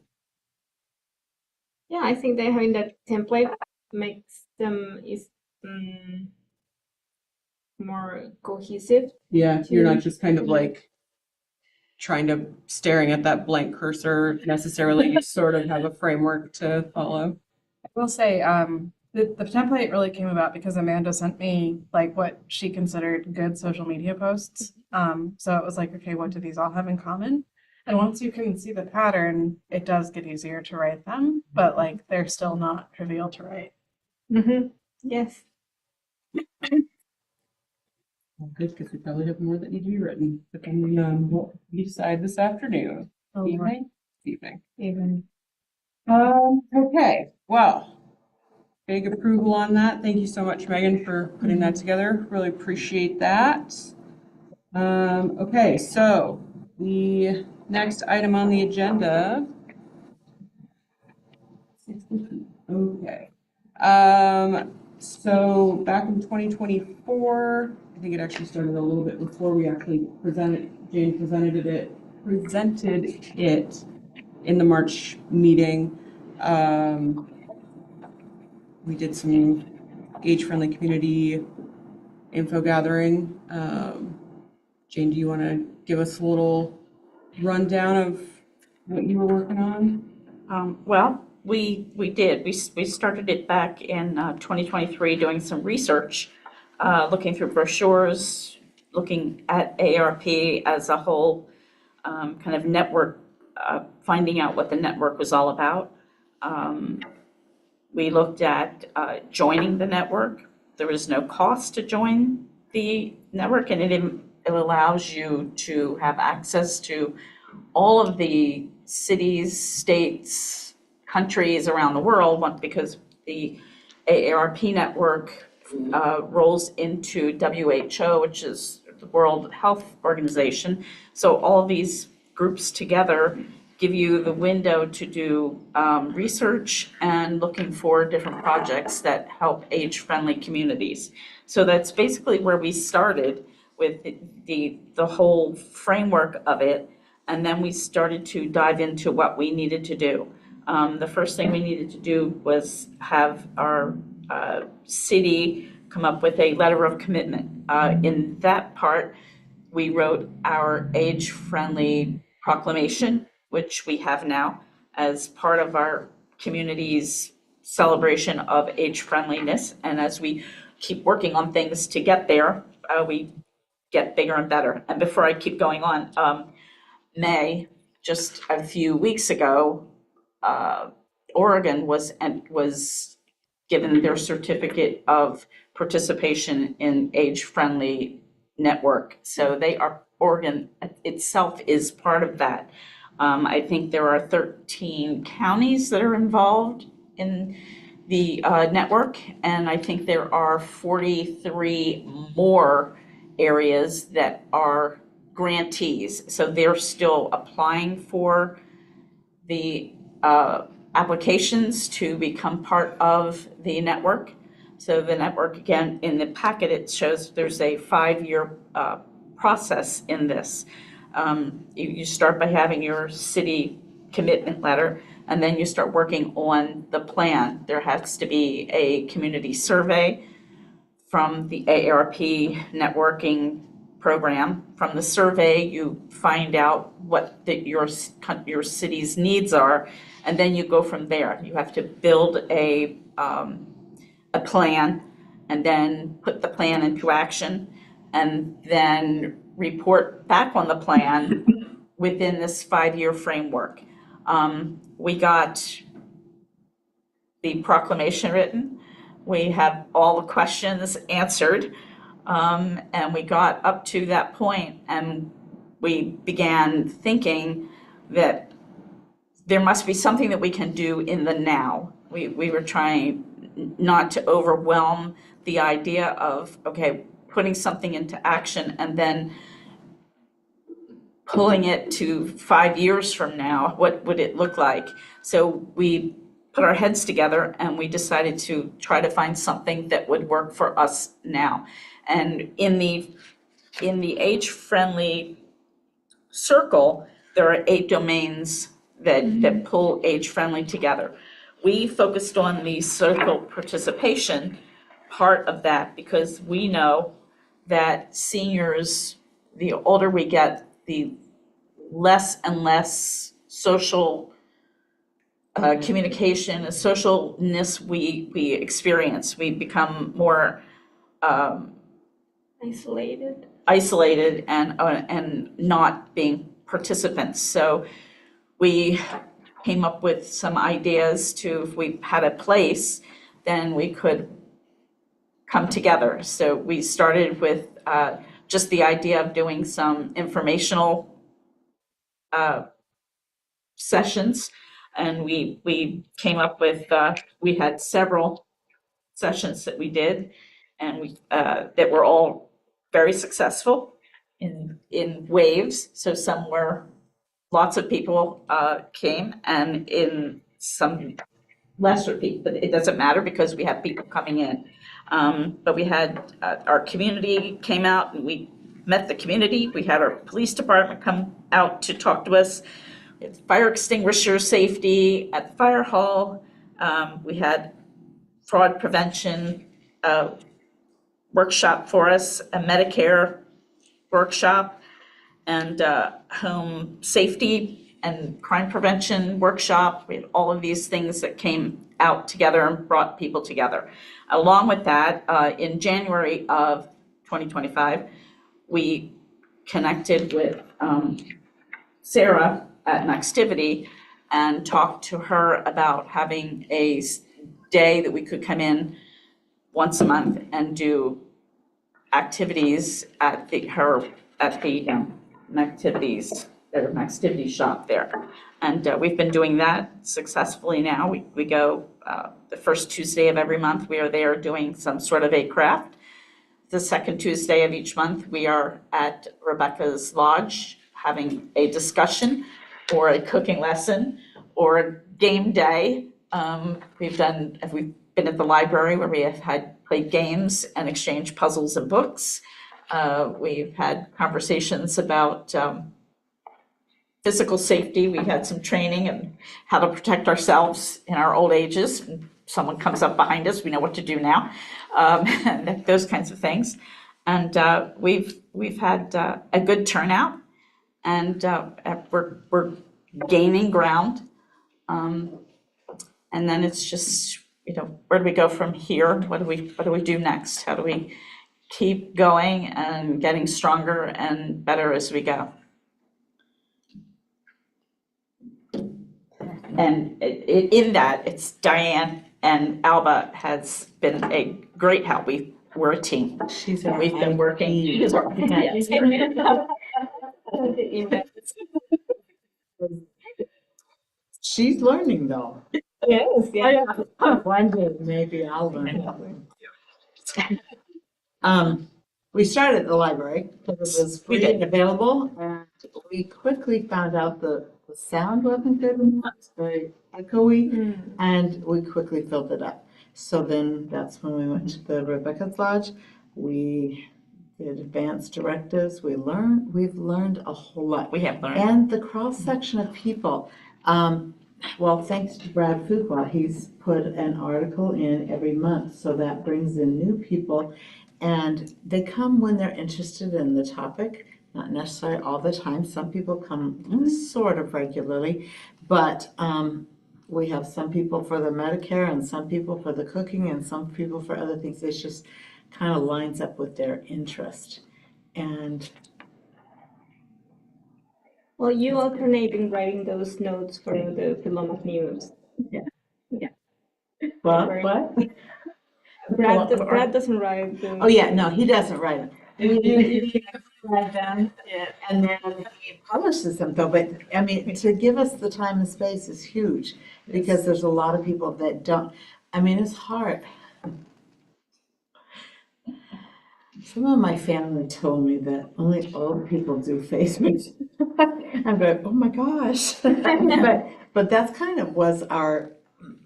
Yeah, I think that having that template makes them more cohesive. Yeah, you're not just kind of like trying to staring at that blank cursor necessarily. You sort of have a framework to follow. I will say, the template really came about because Amanda sent me like what she considered good social media posts. So it was like, okay, what do these all have in common? And once you can see the pattern, it does get easier to write them, but like they're still not trivial to write. Mm-hmm. Yes. Well, good, because we probably have more that need to be written, depending on what we decide this afternoon. Evening? Evening. Even. Okay, well, big approval on that. Thank you so much, Megan, for putting that together. Really appreciate that. Okay, so the next item on the agenda. Okay. So back in 2024, I think it actually started a little bit before we actually Jane presented it in the March meeting. We did some age-friendly community info gathering. Jane, do you want to give us a little rundown of what you were working on? Well, we did. We started it back in 2023, doing some research, looking through brochures, looking at ARP as a whole, kind of network, finding out what the network was all about. We looked at joining the network. There was no cost to join the network, and it allows you to have access to all of the cities, states, countries around the world, because the AARP network rolls into WHO, which is the World Health Organization. So all these groups together give you the window to do research and looking for different projects that help age-friendly communities. So that's basically where we started with the whole framework of it. And then we started to dive into what we needed to do. The first thing we needed to do was have our city come up with a letter of commitment. In that part, we wrote our age-friendly proclamation, which we have now as part of our community's celebration of age-friendliness. And as we keep working on things to get there, we get bigger and better. And before I keep going on, May, just a few weeks ago, Oregon was given their certificate of participation in age-friendly network. So Oregon itself is part of that. I think there are 13 counties that are involved in the network, and I think there are 43 more areas that are grantees. So they're still applying for the applications to become part of the network. So the network, again, in the packet, it shows there's a 5-year process in this. You start by having your city commitment letter, and then you start working on the plan. There has to be a community survey from the AARP networking program. From the survey, you find out what your city's needs are, and then you go from there. You have to build a plan, and then put the plan into action, and then report back on the plan within this 5-year framework. We got the proclamation written. We have all the questions answered. And we got up to that point, and we began thinking that there must be something that we can do in the now. We were trying not to overwhelm the idea of, okay, putting something into action and then pulling it to 5 years from now. What would it look like? So we put our heads together and we decided to try to find something that would work for us now. And in the age-friendly circle, there are 8 domains that pull age-friendly together. We focused on the social participation part of that because we know that seniors, the older we get, the less and less social communication and socialness we experience. We become more isolated and not being participants. So we came up with some ideas to, if we had a place, then we could come together. So we started with just the idea of doing some informational sessions, and we came up with, we had several sessions that we did, and we that were all very successful in waves. So some were, lots of people came, and in some lesser people, but it doesn't matter because we have people coming in. But we had our community came out, and we met the community. We had our police department come out to talk to us. It's fire extinguisher safety at the fire hall. We had fraud prevention workshop for us, a Medicare workshop, and home safety and crime prevention workshop. We had all of these things that came out together and brought people together. Along with that, in January of 2025, we connected with Sarah at Inclusivity and talked to her about having a day that we could come in once a month and do activities at her at the activities shop there. And we've been doing that successfully now. We go the first Tuesday of every month, we are there doing some sort of a craft. The second Tuesday of each month, we are at Rebecca's Lodge having a discussion or a cooking lesson or a game day. We've been at the library where we have played games and exchanged puzzles and books. We've had conversations about physical safety. We've had some training and how to protect ourselves in our old ages. Someone comes up behind us, we know what to do now, and those kinds of things. And we've had a good turnout, and we're gaining ground. And then it's just, where do we go from here? What do we do next? How do we keep going and getting stronger and better as we go? And in that, it's Diane and Alba has been a great help. We're a team. We've been working. She's learning though. Yes, yeah. One day maybe I'll learn. We started at the library because it was free and available, and we quickly found out the sound wasn't good enough, it's very echoey, and we quickly filled it up. So then that's when we went to the Rebecca's Lodge. We did advanced directives. We've learned a whole lot. We have learned. And the cross-section of people. Well, thanks to Brad Fuqua, he's put an article in every month, so that brings in new people. And they come when they're interested in the topic, not necessarily all the time. Some people come sort of regularly, but we have some people for the Medicare and some people for the cooking and some people for other things. It just kind of lines up with their interest. And Well, you alternate in writing those notes for the Philomath News. what? Brad doesn't write the. Oh, yeah, no, he doesn't write them. He write them, and then he publishes them though, but I mean, to give us the time and space is huge, because there's a lot of people that don't, I mean, it's hard. Some of my family told me that only old people do Facebook. I'm going, oh my gosh. But that's kind of was our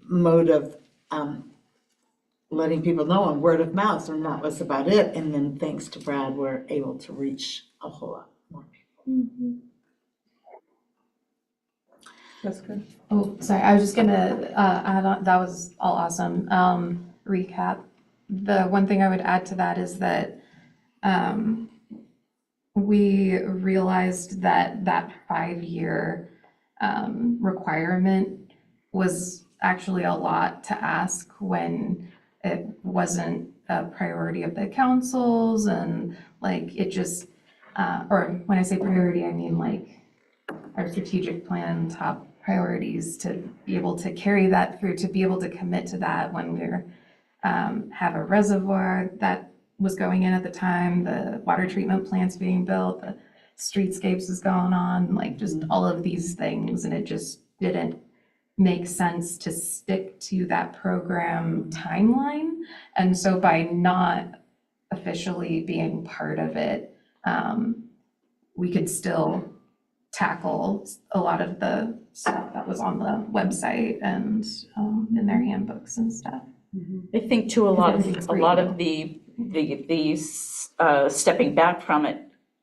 mode of letting people know on word of mouth, and that was about it. And then thanks to Brad, we're able to reach a whole lot more people. That's good. Oh, sorry, I was just gonna add on, that was all awesome. Recap. The one thing I would add to that is that we realized that 5-year requirement was actually a lot to ask when it wasn't a priority of the councils, and like it just, or when I say priority, I mean like our strategic plan top priorities, to be able to carry that through, to be able to commit to that when we're have a reservoir that was going in at the time, the water treatment plant's being built, the streetscapes is going on, like just all of these things, and it just didn't make sense to stick to that program timeline. And so by not officially being part of it, we could still tackle a lot of the stuff that was on the website and in their handbooks and stuff. I think too, a lot of the stepping back from it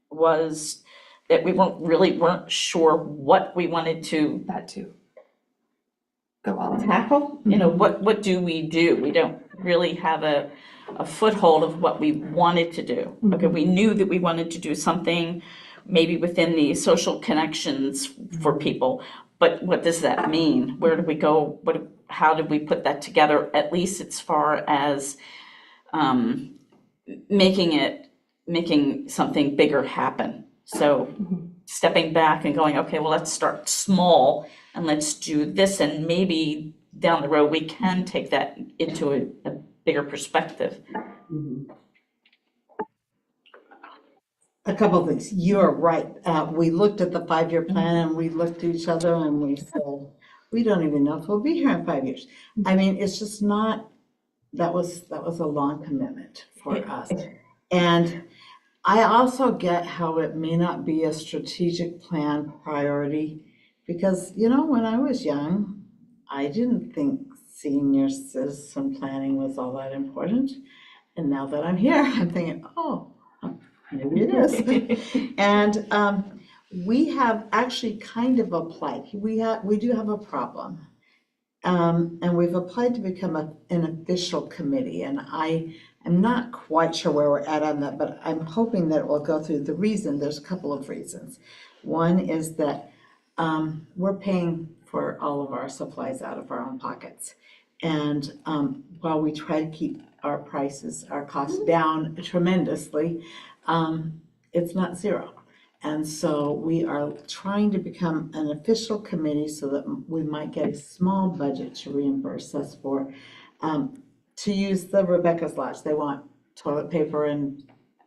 was that we weren't sure what we wanted to That too. Go on. tackle. What do? We don't really have a foothold of what we wanted to do. Okay, we knew that we wanted to do something maybe within the social connections for people, but what does that mean? Where do we go? How did we put that together, at least as far as making something bigger happen? So stepping back and going, okay, well, let's start small and let's do this, and maybe down the road we can take that into a bigger perspective. A couple of things. You're right. We looked at the 5-year plan and we looked at each other and we said, we don't even know if we'll be here in 5 years. I mean, it's just not, that was a long commitment for us. And I also get how it may not be a strategic plan priority because, when I was young, I didn't think senior citizen planning was all that important. And now that I'm here, I'm thinking, oh, maybe it is. And we have actually kind of applied. We do have a problem. And we've applied to become an official committee. And I'm not quite sure where we're at on that, but I'm hoping that it will go through. There's a couple of reasons. One is that we're paying for all of our supplies out of our own pockets. And while we try to keep our costs down tremendously, it's not zero. And so we are trying to become an official committee so that we might get a small budget to reimburse us for, to use the Rebecca's Lodge. They want toilet paper and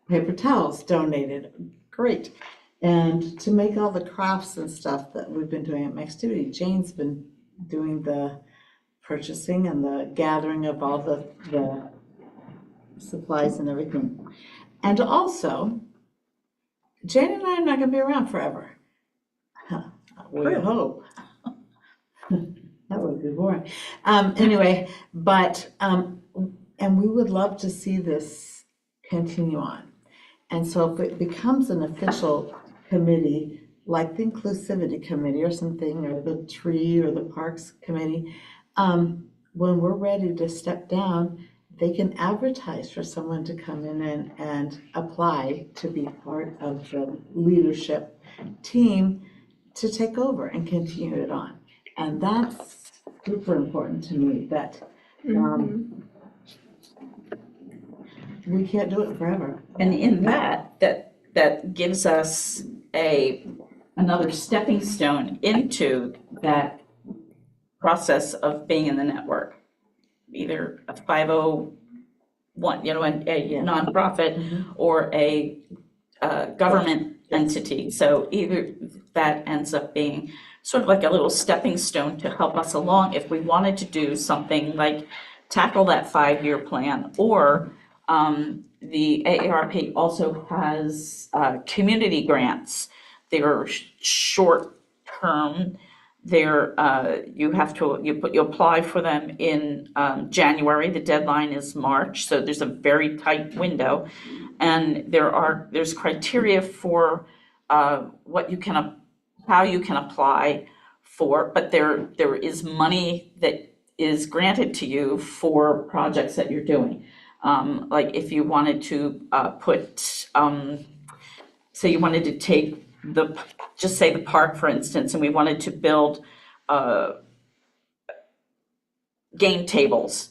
paper towels donated. Great. And to make all the crafts and stuff that we've been doing at Maxtivity, Jane's been doing the purchasing and the gathering of all the supplies and everything. And also, Jane and I are not going to be around forever. We hope. That would be boring. Anyway, but, and we would love to see this continue on. And so if it becomes an official committee, like the Inclusivity Committee or something, or the Tree or the Parks Committee, when we're ready to step down, they can advertise for someone to come in and apply to be part of the leadership team to take over and continue it on. And that's super important to me, that we can't do it forever. And in that gives us another stepping stone into that process of being in the network. Either a 501, a nonprofit or a government entity. So either that ends up being sort of like a little stepping stone to help us along if we wanted to do something like tackle that 5-year plan. Or the AARP also has community grants. They're short term. You apply for them in January. The deadline is March, so there's a very tight window, and there's criteria for how you can apply for, but there is money that is granted to you for projects that you're doing. Like if you wanted to say you wanted to take just say the park, for instance, and we wanted to build game tables,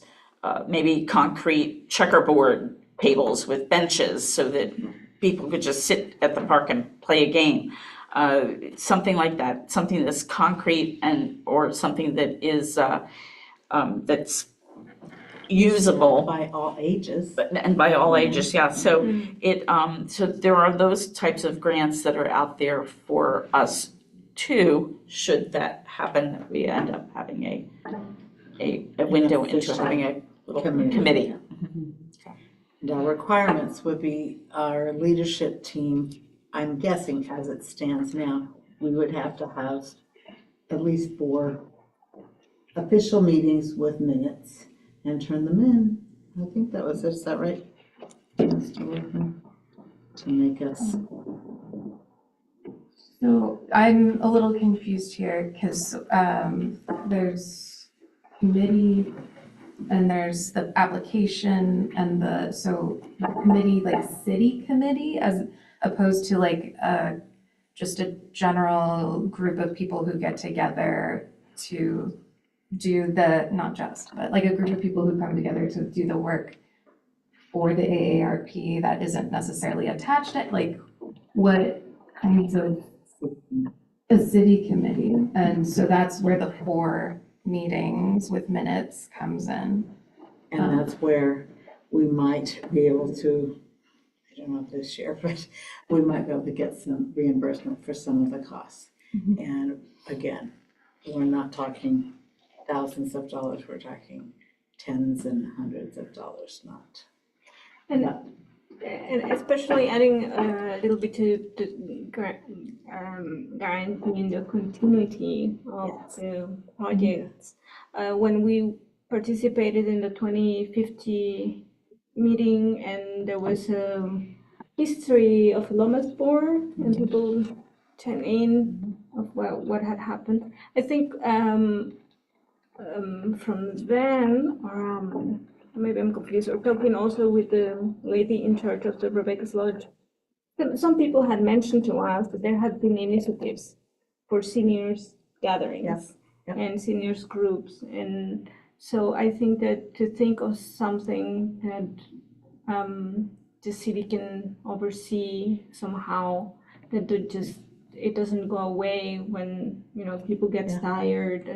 maybe concrete checkerboard tables with benches so that people could just sit at the park and play a game. Something like that, something that's concrete or something that is that's usable by all ages. And by all ages, yeah. So so there are those types of grants that are out there for us too, should that happen, we end up having a window into having a little committee. And our requirements would be our leadership team, I'm guessing as it stands now, we would have to have at least 4 official meetings with minutes and turn them in. I think that was, is that right? To make us. So I'm a little confused here because there's committee and there's the application and the committee, like city committee, as opposed to like just a general group of people who get together to do but like a group of people who come together to do the work for the AARP that isn't necessarily attached to, like what kinds of a city committee. And so that's where the 4 meetings with minutes comes in. And that's where we might be able to, I year, not this year, but we might be able to get some reimbursement for some of the costs. And again, we're not talking thousands of dollars, we're talking tens and hundreds of dollars, not. And especially adding a little bit to guaranteeing the continuity of Yes. the projects. When we participated in the 2050 meeting, and there was a history of Lomas Board, and people chime in of what had happened. I think from then, or maybe I'm confused, or talking also with the lady in charge of the Rebecca's Lodge, some people had mentioned to us that there had been initiatives for seniors gatherings Yep. and seniors groups. And so I think that to think of something that the city can oversee somehow, that it doesn't go away when, people get tired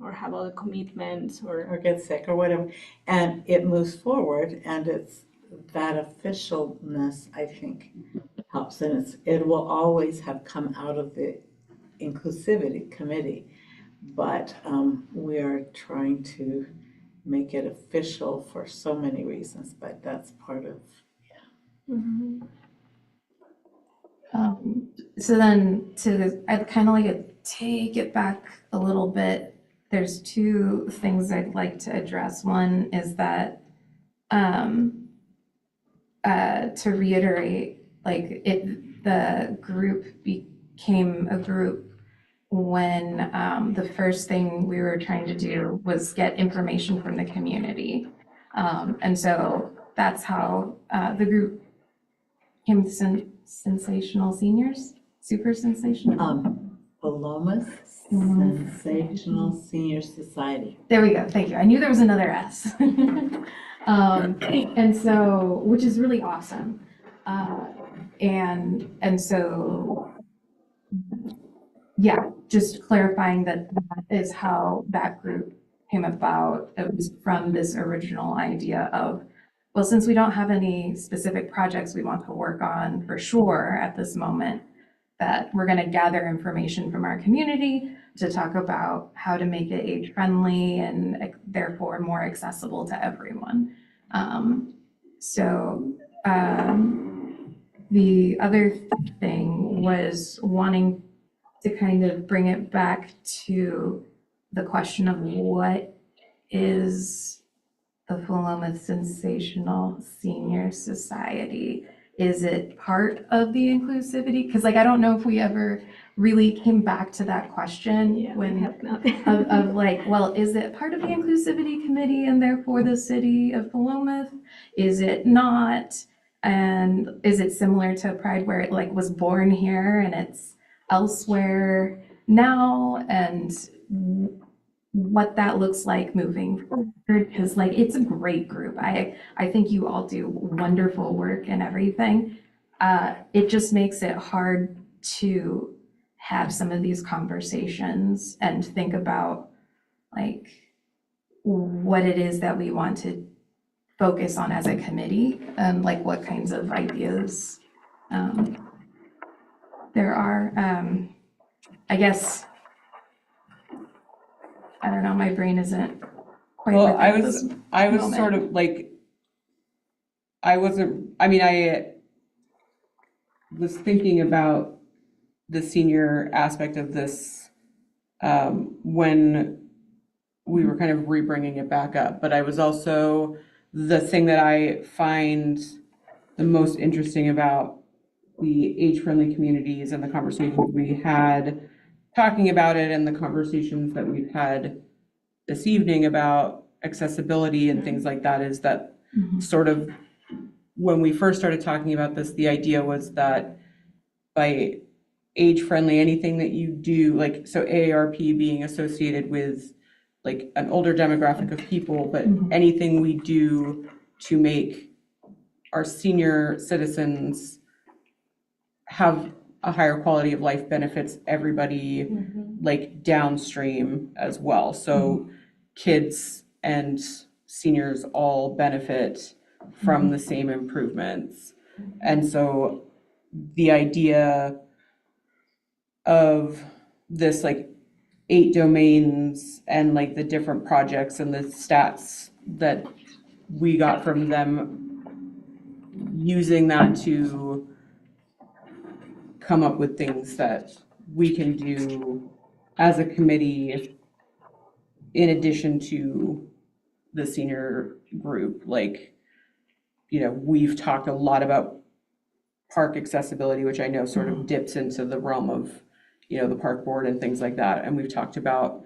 or have other commitments Or get sick or whatever, and it moves forward, and it's that officialness, I think, helps, and it will always have come out of the Inclusivity Committee, but we are trying to make it official for so many reasons, but that's part of. So then I'd kind of like to take it back a little bit. There's two things I'd like to address. One is that to reiterate, the group became a group when the first thing we were trying to do was get information from the community. And so that's how the group became Sensational Seniors, Super Sensational. Palomas Sensational Senior Society. There we go, thank you. I knew there was another S. And so, which is really awesome. And so, yeah, just clarifying that is how that group came about. It was from this original idea of, well, since we don't have any specific projects we want to work on for sure at this moment, that we're going to gather information from our community to talk about how to make it age-friendly and therefore more accessible to everyone. The other thing was wanting to kind of bring it back to the question of what is the Philomath Sensational Senior Society? Is it part of the inclusivity? Because I don't know if we ever really came back to that question well, is it part of the Inclusivity Committee and therefore the city of Philomath? Is it not? And is it similar to Pride where it was born here and it's elsewhere now? And what that looks like moving forward, because it's a great group. I think you all do wonderful work and everything. It just makes it hard to have some of these conversations and think about what it is that we want to focus on as a committee and what kinds of ideas there are. I guess I don't know, my brain isn't quite. Well, with I it was this moment. sort of I was thinking about the senior aspect of this when we were kind of rebringing it back up, but I was also, the thing that I find the most interesting about the age-friendly communities and the conversations we had talking about it and the conversations that we've had this evening about accessibility and things like that is that sort of when we first started talking about this, the idea was that by age-friendly, anything that you do, so AARP being associated with an older demographic of people, but anything we do to make our senior citizens have a higher quality of life benefits everybody downstream as well. So kids and seniors all benefit from the same improvements. And so the idea of this like 8 domains and like the different projects and the stats that we got from them, using that to come up with things that we can do as a committee in addition to the senior group. Like, we've talked a lot about park accessibility, which I know sort of dips into the realm of, the park board and things like that. And we've talked about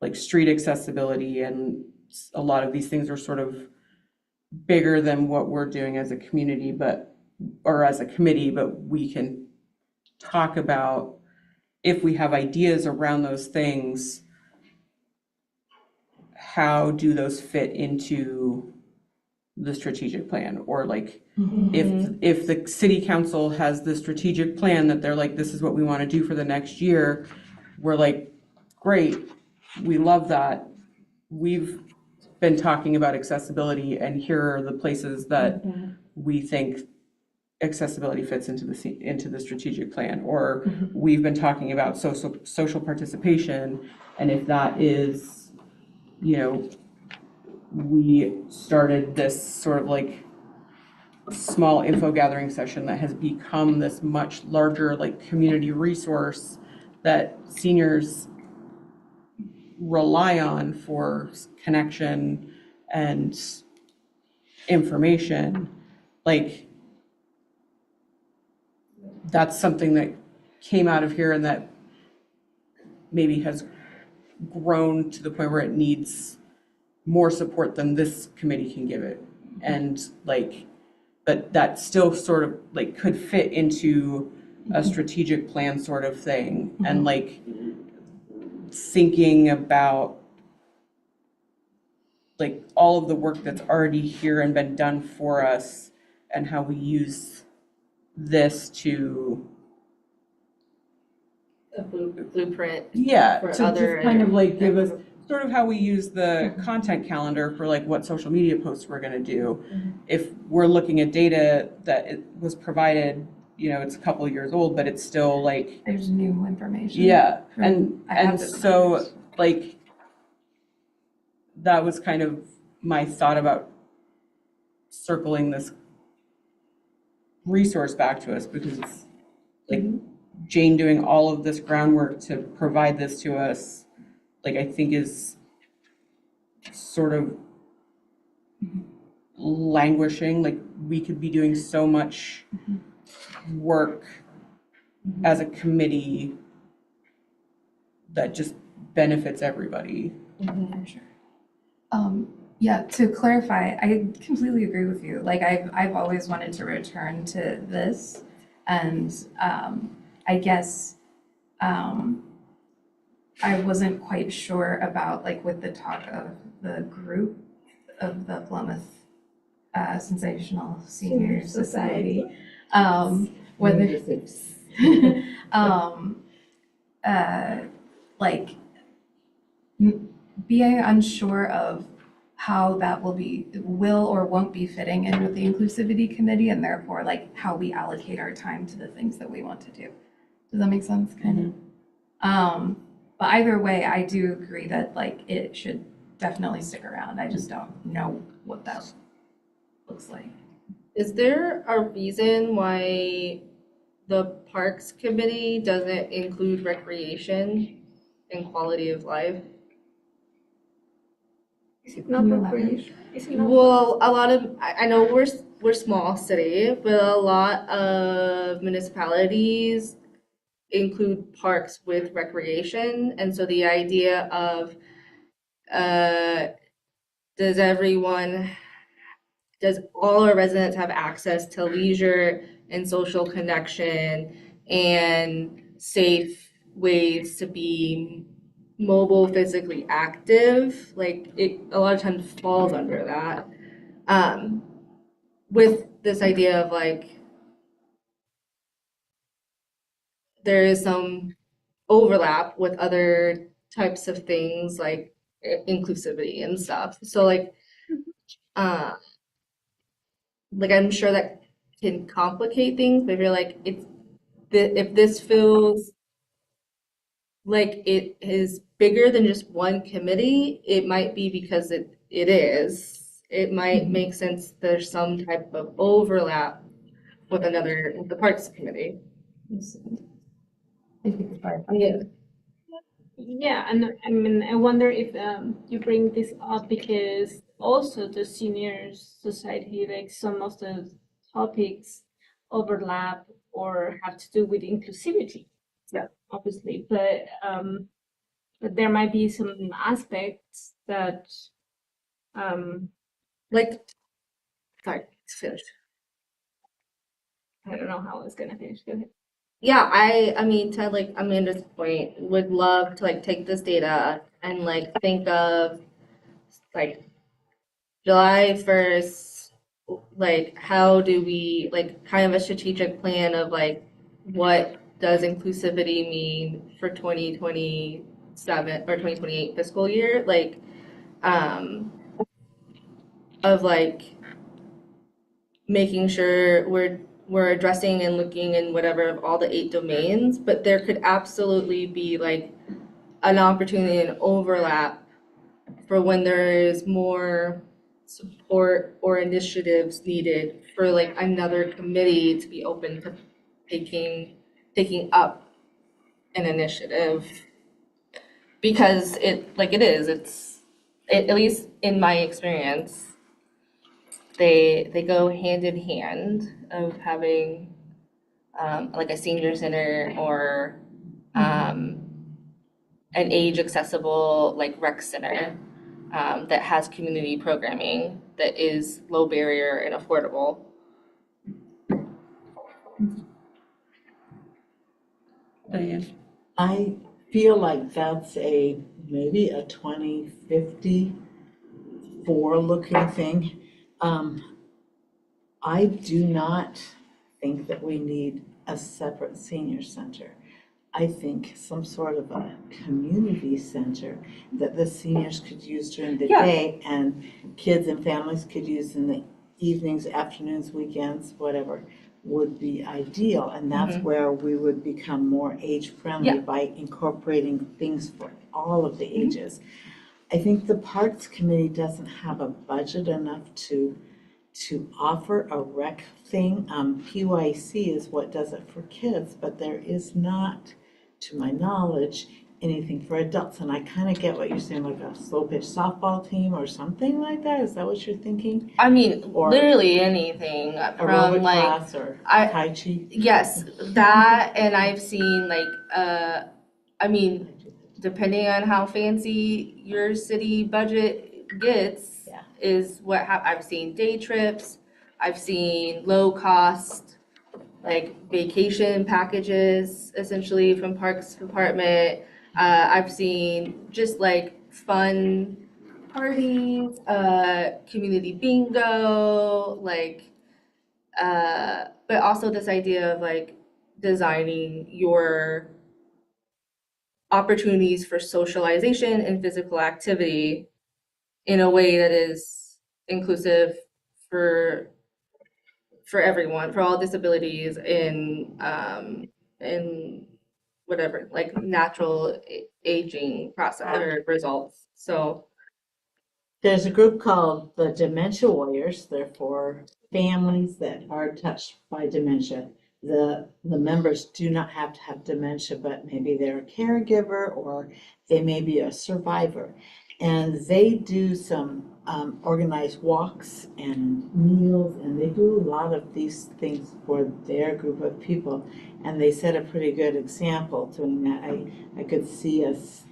like street accessibility, and a lot of these things are sort of bigger than what we're doing as a community, or as a committee, but we can talk about, if we have ideas around those things, how do those fit into the strategic plan? Or like, if the city council has the strategic plan that they're like, this is what we want to do for the next year, we're like, great, we love that. We've been talking about accessibility, and here are the places that we think accessibility fits into the strategic plan. Or we've been talking about social participation, and if that is, we started this sort of like small info gathering session that has become this much larger like community resource that seniors rely on for connection and information. Like, that's something that came out of here and that maybe has grown to the point where it needs more support than this committee can give it. And like, but that still sort of like could fit into a strategic plan sort of thing. And like thinking about like all of the work that's already here and been done for us, and how we use this to A blueprint. to For just other- kind of like give us sort of how we use the content calendar for like what social media posts we're going to do. If we're looking at data that it was provided, it's a couple of years old, but it's still like, There's new information. yeah. from- And I have and those so numbers. like that was kind of my thought about circling this resource back to us, because like Jane doing all of this groundwork to provide this to us, like I think is sort of languishing. Like, we could be doing so much work as a committee that just benefits everybody. For sure. Yeah, to clarify, I completely agree with you. Like, I've always wanted to return to this, and I guess I wasn't quite sure about, like, with the talk of the group of the Plymouth Sensational Senior Society, whether like being unsure of how that will or won't be fitting in with the Inclusivity Committee, and therefore like how we allocate our time to the things that we want to do. Does that make sense? Kind of. But either way, I do agree that like it should definitely stick around. I just don't know what that looks like. Is there a reason why the Parks Committee doesn't include recreation and quality of life? Is it not recreation? Is it not? Well, a lot of, I know we're small city, but a lot of municipalities include parks with recreation. And so the idea of, does all our residents have access to leisure and social connection and safe ways to be mobile, physically active? Like, it a lot of times falls under that. With this idea of like, there is some overlap with other types of things like inclusivity and stuff. So like I'm sure that can complicate things, but I feel like if this feels like it is bigger than just one committee, it might be because it is. It might make sense there's some type of overlap with the Parks Committee. Yeah. Yeah, and I mean, I wonder if you bring this up because also the senior society, like some of the topics overlap or have to do with inclusivity. Yeah. Obviously, but there might be some aspects that Like, sorry, it's finished. I don't know how I was gonna finish. Go ahead. Yeah, I mean, to like Amanda's point, would love to like take this data and like think of like July 1st, like how do we like kind of a strategic plan of like what does inclusivity mean for 2027 or 2028 fiscal year? Like, of like making sure we're addressing and looking in whatever of all the 8 domains, but there could absolutely be like an opportunity and overlap for when there is more support or initiatives needed for like another committee to be open to taking up an initiative. Because at least in my experience, they go hand in hand of having like a senior center or an age accessible like rec center that has community programming that is low barrier and affordable. Diane? I feel like that's maybe a 2054 looking thing. I do not think that we need a separate senior center. I think some sort of a community center that the seniors could use during the Yeah. day and kids and families could use in the evenings, afternoons, weekends, whatever, would be ideal. And that's where we would become more age-friendly Yeah. by incorporating things for all of the ages. I think the Parks Committee doesn't have a budget enough to offer a rec thing. PYC is what does it for kids, but there is not, to my knowledge, anything for adults. And I kind of get what you're saying, like a slow pitch softball team or something like that. Is that what you're thinking? I mean, Or literally anything from Aerobic like class or I- Tai Chi? yes, that, and I've seen like I mean, depending on how fancy your city budget gets, Yeah. is what I've seen day trips, I've seen low cost like vacation packages essentially from Parks Department. I've seen just like fun parties, community bingo, like but also this idea of like designing your opportunities for socialization and physical activity in a way that is inclusive for everyone, for all disabilities in whatever, like natural aging process or results. So There's a group called the Dementia Warriors. They're for families that are touched by dementia. The members do not have to have dementia, but maybe they're a caregiver or they may be a survivor. And they do some organized walks and meals, and they do a lot of these things for their group of people. And they set a pretty good example doing that. I could see us.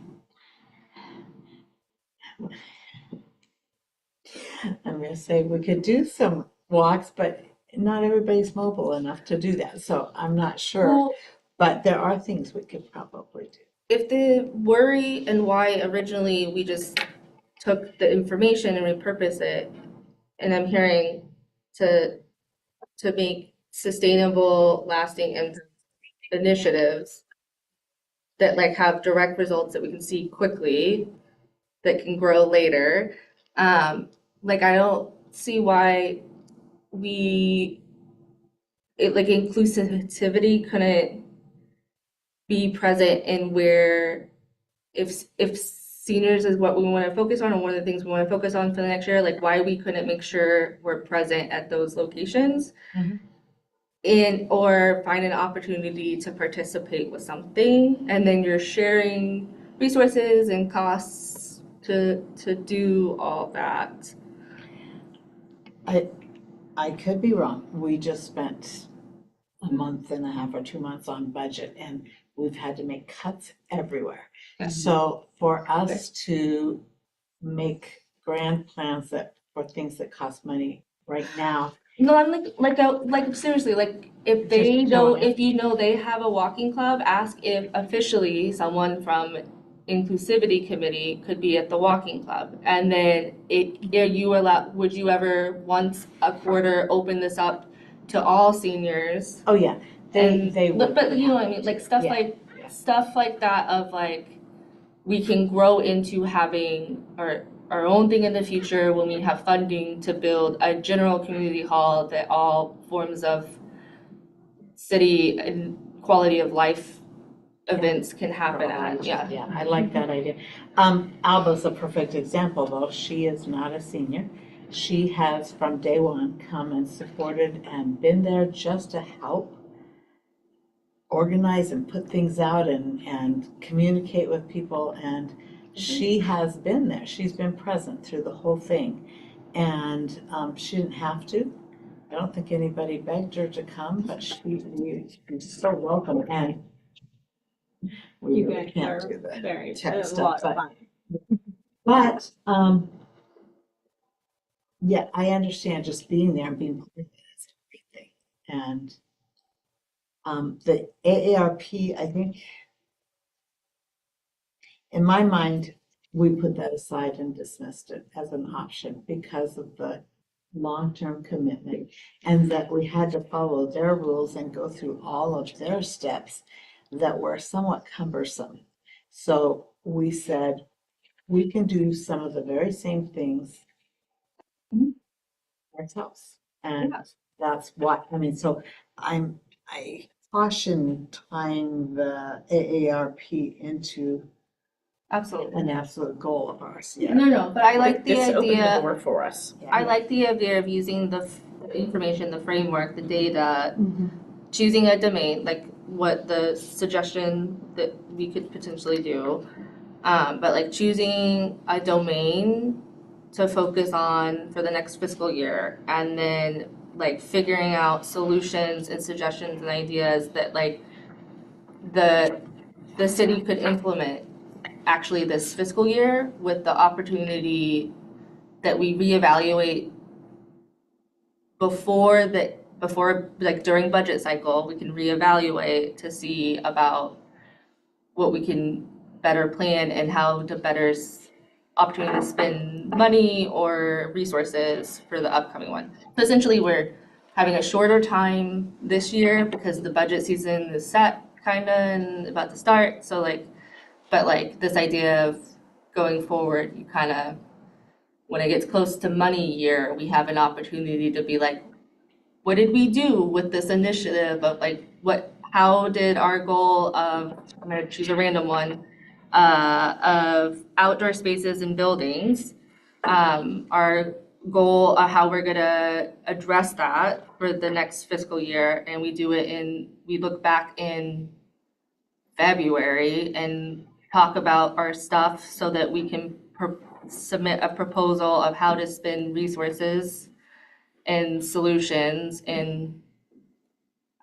I'm gonna say we could do some walks, but not everybody's mobile enough to do that, so I'm not sure. well, But there are things we could probably do. if the worry and why originally we just took the information and repurposed it, and I'm hearing to make sustainable, lasting and initiatives that like have direct results that we can see quickly, that can grow later. Like I don't see why we like inclusivity couldn't be present in where if seniors is what we want to focus on, and one of the things we want to focus on for the next year, like why we couldn't make sure we're present at those locations. Mhm. Or find an opportunity to participate with something, and then you're sharing resources and costs to do all that. I could be wrong. We just spent a month and a half or 2 months on budget, and we've had to make cuts everywhere. So for us to make grand plans for things that cost money right now, No, I'm like seriously, like if they Just know, showing it. if you know they have a walking club, ask if officially someone from Inclusivity Committee could be at the walking club. And then would you ever once a quarter open this up to all seniors? oh yeah, And they would. but you know what I mean, like Yeah. stuff like that of like we can grow into having our own thing in the future when we have funding to build a general community hall that all forms of city and quality of life events can happen at. Yeah. Yeah, I like that idea. Alba's a perfect example, though. She is not a senior. She has from day one come and supported and been there just to help organize and put things out and communicate with people. And she has been there. She's been present through the whole thing. And she didn't have to. I don't think anybody begged her to come, but she's so welcome. And we You really guys can't are do the very, tech a stuff, lot of but, fun. yeah, I understand just being there and being part of it is a big thing. And the AARP, I think, in my mind, we put that aside and dismissed it as an option because of the long-term commitment and that we had to follow their rules and go through all of their steps that were somewhat cumbersome. So we said, we can do some of the very same things ourselves. And that's what, I mean, so I caution tying the AARP into Absolutely. an absolute goal of ours. No, but I like the This opened the idea. door for us. I like the idea of using the information, the framework, the data, choosing a domain, like what the suggestion that we could potentially do. But like choosing a domain to focus on for the next fiscal year, and then like figuring out solutions and suggestions and ideas that like the city could implement actually this fiscal year, with the opportunity that we reevaluate before like during budget cycle, we can reevaluate to see about what we can better plan and how to better opportunity to spend money or resources for the upcoming one. So essentially, we're having a shorter time this year because the budget season is set kinda and about to start. So like, but like this idea of going forward, you kinda, when it gets close to money year, we have an opportunity to be like, what did we do with this initiative of like, how did our goal of, I'm gonna choose a random one, of outdoor spaces and buildings, our goal of how we're gonna address that for the next fiscal year, and we look back in February and talk about our stuff so that we can submit a proposal of how to spend resources and solutions in,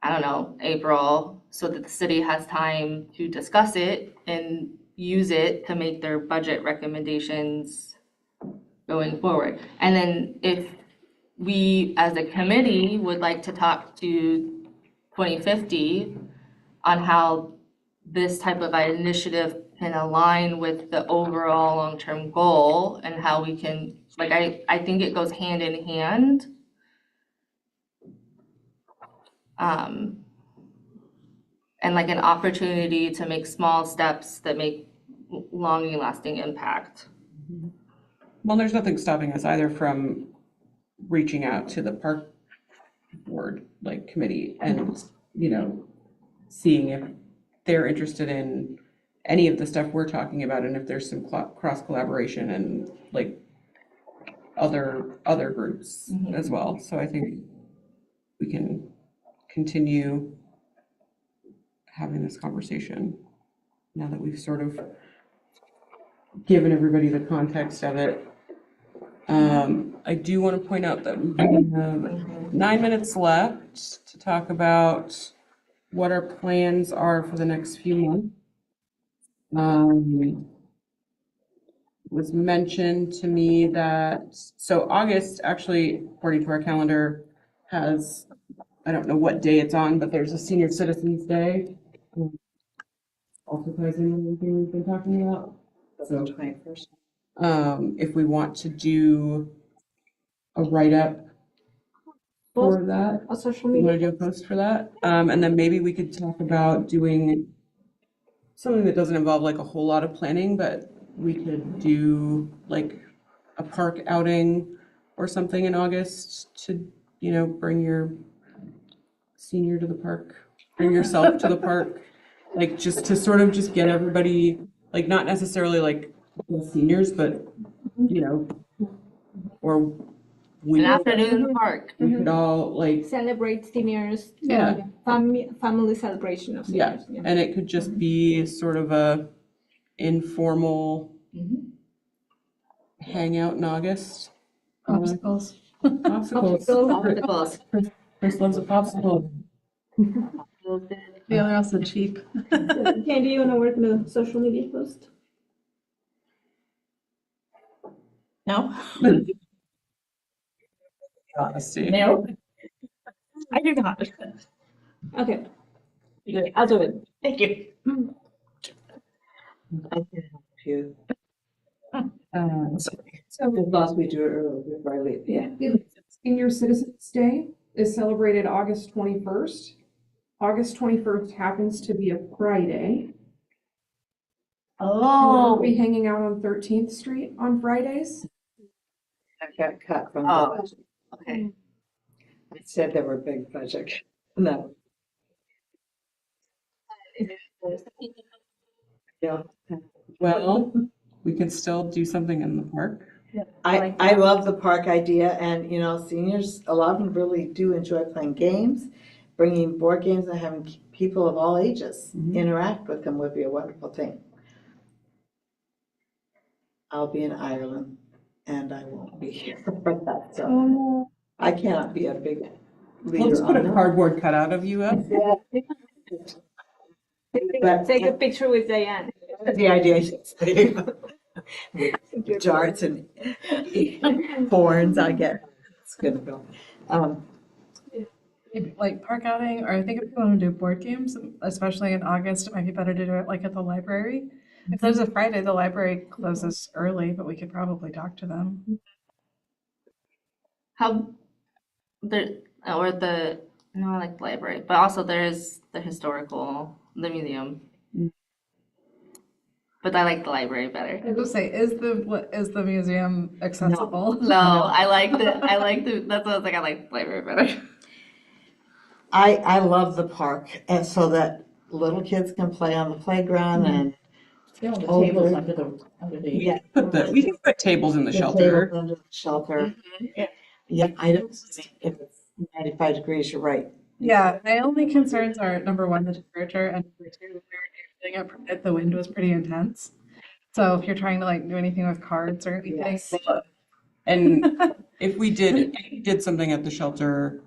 I don't know, April, so that the city has time to discuss it and use it to make their budget recommendations going forward. And then if we, as a committee, would like to talk to 2050 on how this type of initiative can align with the overall long-term goal and how we can, like, I think it goes hand in hand. And like an opportunity to make small steps that make long and lasting impact. Well, there's nothing stopping us either from reaching out to the park board, like committee, and, you know, seeing if they're interested in any of the stuff we're talking about, and if there's some cross collaboration and like other groups as well. So I think we can continue having this conversation now that we've sort of given everybody the context of it. I do want to point out that we have 9 minutes left to talk about what our plans are for the next few months. Was mentioned to me that, so August, actually, according to our calendar, has, I don't know what day it's on, but there's a Senior Citizens Day. Also ties in with everything we've been talking about. So, 21st. if we want to do a write-up for that, A social we want media. to do a post for that. And then maybe we could talk about doing something that doesn't involve like a whole lot of planning, but we could do like a park outing or something in August to, you know, bring your senior to the park, bring yourself to the park. Like just to sort of just get everybody, like not necessarily like the seniors, but, you know, or we An afternoon in the park. we could all like, Celebrate seniors. Yeah. Family celebration of yeah, seniors. and it could just be sort of a informal hangout in August. Popsicles. Popsicles. Popsicles. Chris loves a popsicle. Yeah, they're also cheap. Candy, you wanna work on a social media post? No? Honesty. No. I do not. Okay, I'll do it. Thank you. I can help you. So As long as we do it early before I leave. Yeah. Senior Citizens Day is celebrated August 21st. August 21st happens to be a Friday. Oh. We'll be hanging out on 13th Street on Fridays. I got cut from Oh. the budget. Okay. I said there were big budget. No. Yeah. Well, we can still do something in the park. I love the park idea, and you know, seniors, a lot of them really do enjoy playing games. Bringing board games and having people of all ages interact with them would be a wonderful thing. I'll be in Ireland and I won't be here for that, so I cannot be a big leader Let's put on a that. cardboard cutout of you up. But Take a picture with Diane. the idea is with darts and horns, I get, it's gonna go. Like park outing, or I think if you want to do board games, especially in August, it might be better to do it like at the library. If there's a Friday, the library closes early, but we could probably talk to them. How the or the no, I like the library, but also there's the the museum. But I like the library better. I was say, is the museum accessible? No, I like the that's what I was like, I like the library better. I love the park, and so that little kids can play on the playground and. The Older. tables under the. Yeah. We can put tables in the The shelter. tables under the shelter. Yeah. Yeah, I don't, if it's 95 degrees, you're right. Yeah, my only concerns are number one, the temperature, and number two, we were doing it, the wind was pretty intense. So if you're trying to like do anything with cards or anything, Yes. And if we did something at the shelter,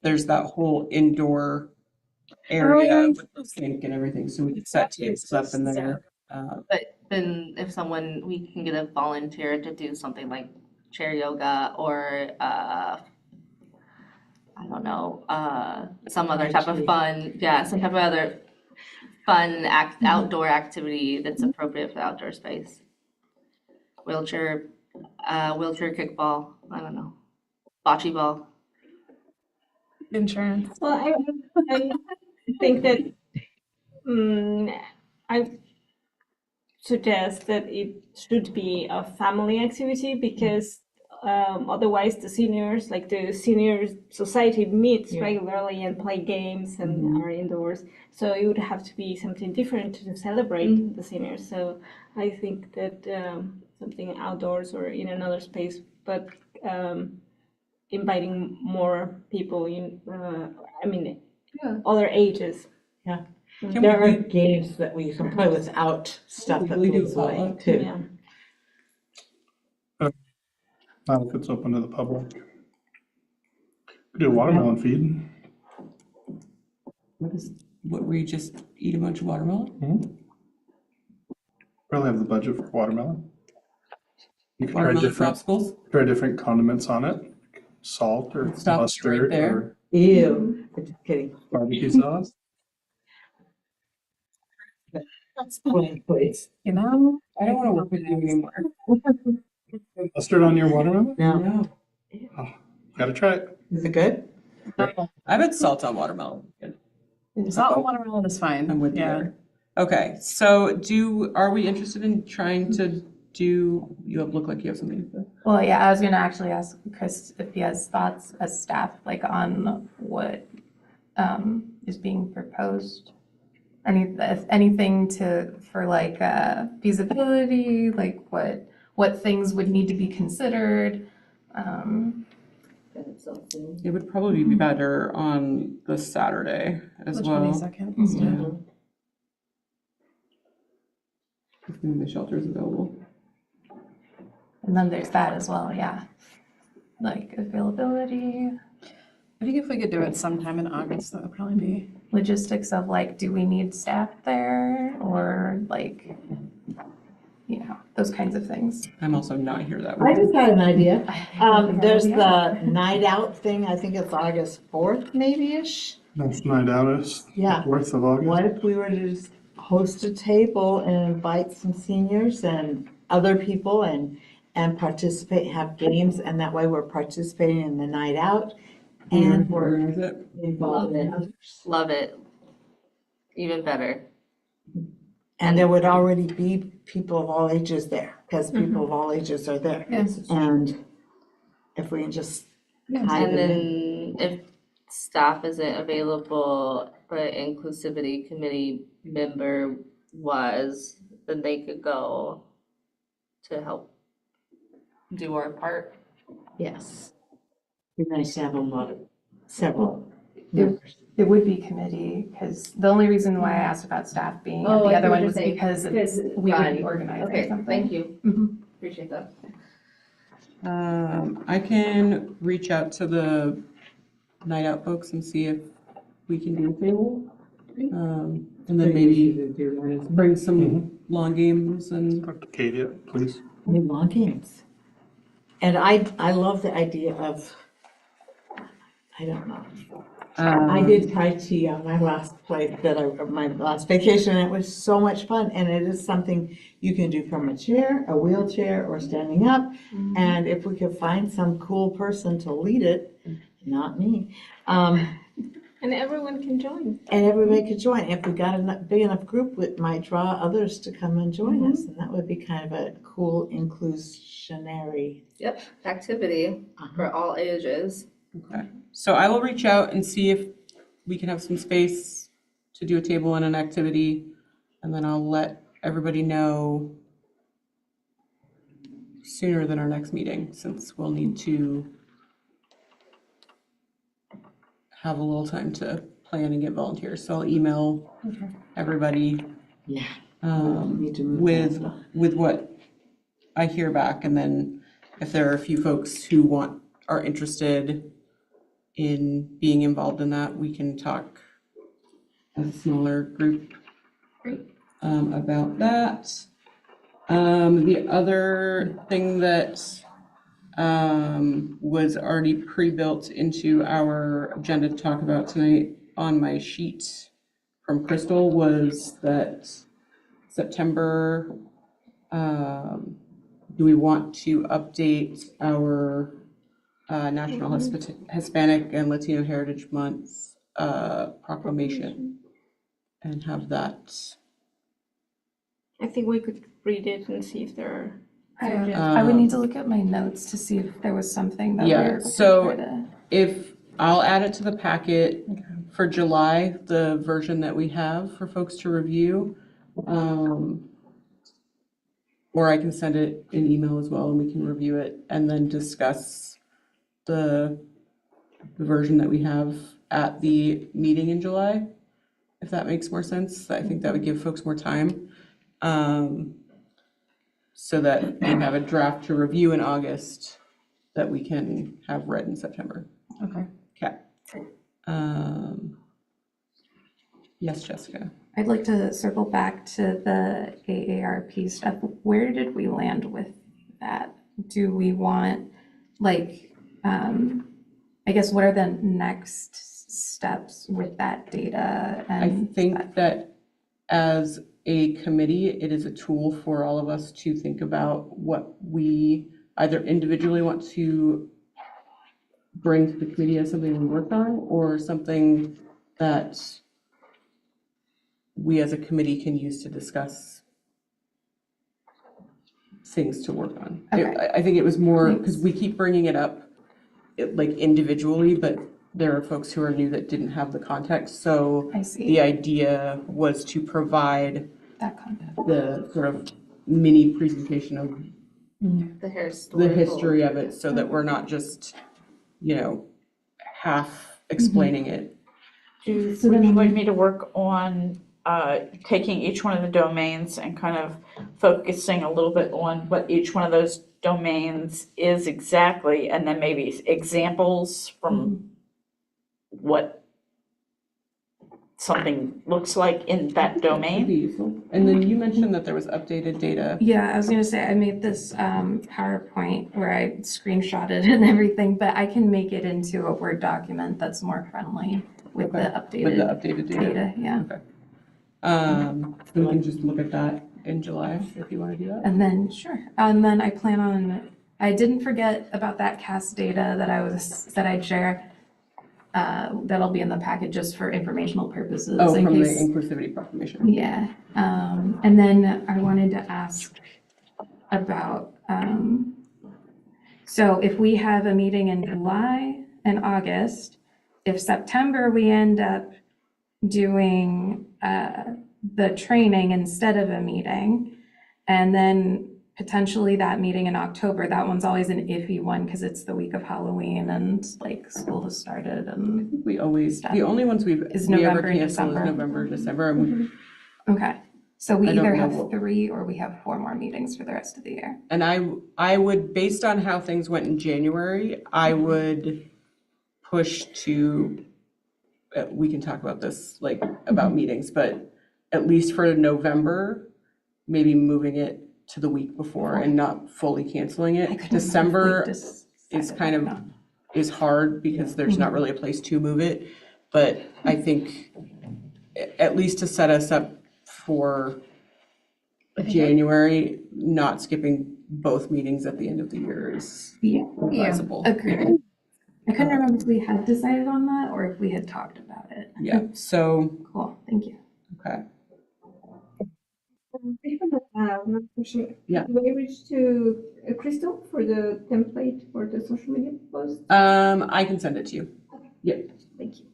there's that whole indoor area with the sink and everything, so we could set tables up in there. But then if we can get a volunteer to do something like chair yoga or I don't know, some other type of fun, some type of other fun outdoor activity that's appropriate for the outdoor space. Wheelchair kickball, I don't know, bocce ball. insurance. Well, I think that I suggest that it should be a family activity because otherwise the seniors, like the senior society meets Yeah. regularly and play games and are indoors. So it would have to be something different to celebrate the seniors. So I think that something outdoors or in another space, but inviting more people in, I mean, other ages. Yeah. Can There we are games that we can play without stuff that legally do goes a away potluck? too. Yeah. Not if it's open to the public. Do a watermelon feed. What, we just eat a bunch of watermelon? Probably have the budget for watermelon. You could try Watermelon different, popsicles? try different condiments on it, salt or Stop right mustard there. or Ew, I'm just kidding. barbecue sauce. That's fine, please. You know, I don't want to work with you anymore. Mustard on your watermelon? No, No. Gotta try it. is it good? I've had salt on watermelon. salt and watermelon is fine. I'm with you Yeah. there. Okay, so are we interested in trying to do, you look like you have something to say. Well, yeah, I was gonna actually ask Chris if he has thoughts as staff, like on what is being proposed. Anything for like feasibility, like what things would need to be considered. It would probably be better on the Saturday as The well. 22nd instead. Yeah. If the shelter is available. And then there's that as well, yeah. Like availability, I think if we could do it sometime in August, that would probably be. logistics of like, do we need staff there or like, those kinds of things. I'm also not here that I week. just had an idea. There's Yeah. the night out thing, I think it's August 4th maybe-ish. Next night out is Yeah. 4th of August. What if we were to just host a table and invite some seniors and other people and participate, have games, and that way we're participating in the night out and we're Organize it. involved in others. Love it. Even better. And there would already be people of all ages there, because people of all ages are there. Yes. And if we can just Yes. hide And them in. then if staff isn't available, but Inclusivity Committee member was, then they could go to help do our part. Yes. Be nice to have a lot of, several members. It would be committee, because the only reason why I asked about staff being at Oh, the I see other what one you're was saying. because Because we would got be it. organizing Okay, something. thank you. Mhm. Appreciate that. I can reach out to the night out folks and see if we can do a table. And then maybe bring some long games and. Talk to Katie, please. We want games. And I love the idea of, I don't know. I did Tai Chi on my last place my last vacation, and it was so much fun. And it is something you can do from a chair, a wheelchair, or standing up. And if we could find some cool person to lead it, not me, And everyone can join. and everybody could join. If we got a big enough group, it might draw others to come and join us. And that would be kind of a cool inclusionary. Yep, activity for all ages. Okay, so I will reach out and see if we can have some space to do a table and an activity, and then I'll let everybody know sooner than our next meeting, since we'll need to have a little time to plan and get volunteers. So I'll email everybody Yeah. um, Need to move with, fast. with what I hear back, and then if there are a few folks who are interested in being involved in that, we can talk as a smaller group about that. The other thing that was already pre-built into our agenda to talk about tonight on my sheet from Crystal was that September, do we want to update our National Hispanic and Latino Heritage Month proclamation and have that? I think we could read it and see if there are I would need to look at my notes to see if there was something that we Yeah, were going to so- try to. If, I'll add it to the packet for July, the version that we have for folks to review. Or I can send it in email as well and we can review it and then discuss the version that we have at the meeting in July, if that makes more sense. I think that would give folks more time. So that we have a draft to review in August that we can have read in September. Okay. Okay. Yes, Jessica. I'd like to circle back to the AARP stuff. Where did we land with that? Do we want, like, I guess, what are the next steps with that data? I And think that as a committee, it is a tool for all of us to think about what we either individually want to bring to the committee as something we work on, or something that we as a committee can use to discuss things to work on. Okay. I think it was more, because we keep bringing it up, like individually, but there are folks who are new that didn't have the context. So I see the idea was to provide that content. the sort of mini presentation of The the history of it, so that we're not just, half explaining it. Would you like me to work on taking each one of the domains and kind of focusing a little bit on what each one of those domains is exactly, and then maybe examples from what something looks like in that That'd be domain? useful. And then you mentioned that there was updated data. Yeah, I was gonna say, I made this PowerPoint where I screenshotted and everything, but I can make it into a Word document that's more friendly with the Okay. With the updated updated data. data, yeah. We can just look at that in July if you want to do that. And then, sure, and then I plan on, I didn't forget about that CAS data that I'd share. That'll be in the packet just for informational purposes. Oh, in from the case. Inclusivity Proclamation. Yeah, and then I wanted to ask about, so if we have a meeting in July and August, if September we end up doing the training instead of a meeting, and then potentially that meeting in October, that one's always an iffy one because it's the week of Halloween and like school has started and, We always, the only ones we ever November and cancel is December. November, December. And okay. So we I don't either know have what- 3 or we have 4 more meetings for the rest of the year. And I would, based on how things went in January, I would push to, we can talk about this, like, about meetings, but at least for November, maybe moving it to the week before and not fully canceling I it. couldn't remember if December we is decided kind or of, not. is hard because there's not really a place to move it. But I think at least to set us up for January, not skipping both meetings at the end of the year is Yeah, advisable. agreed. I couldn't remember if we had decided on that or if we had talked about it. Yeah, so, Cool, thank you. okay. I have another question. Yeah. Will you reach to Crystal for the template for the social media post? I can send it to you. Thank you.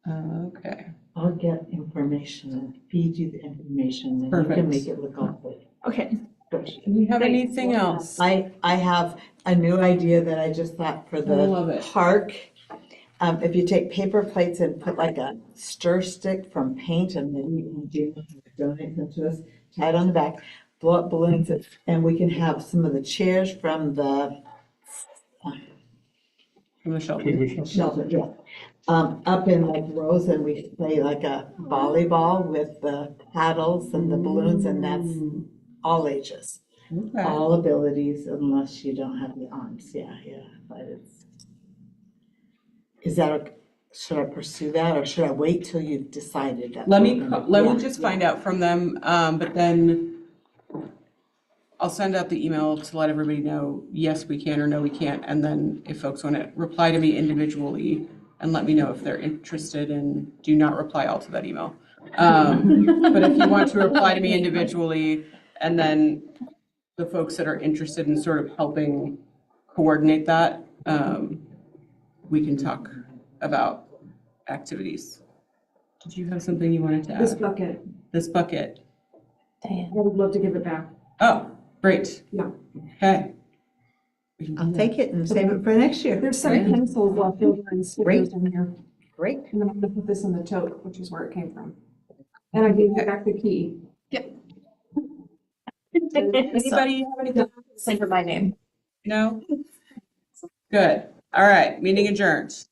Okay. I'll get information and feed you the information, and you Perfect. can make it look all good. Okay. Do we have Thanks. anything else? I have a new idea that I just thought for love the it. park. If you take paper plates and put like a stir stick from paint, and then you can donate them to us, tie it on the back, blow up balloons, and we can have some of the chairs from the From the shelter. shelter, yeah. Up in like rows, and we play like a volleyball with the paddles and the balloons, and that's all ages, Okay. all abilities, unless you don't have the arms, yeah, but it's. Is that, should I pursue that, or should I wait till you've decided that? Let me Yeah, just find out from them, but then I'll send out the email to let everybody know, yes, we can, or no, we can't. And then if folks want to reply to me individually and let me know if they're interested, and do not reply all to that email. But if you want to reply to me individually, and then the folks that are interested in sort of helping coordinate that, we can talk about activities. Did you have something you wanted to This add? bucket, This bucket. I would love to give it back. Oh, great. Yeah. Okay. I'll take it and save it for next year. There's some pencils left over and stickers in here. Great. And then I'm gonna put this in the tote, which is where it came from. And I gave you back the key. Anybody have anything? Say for my name. No? Good. All right, meeting adjourned.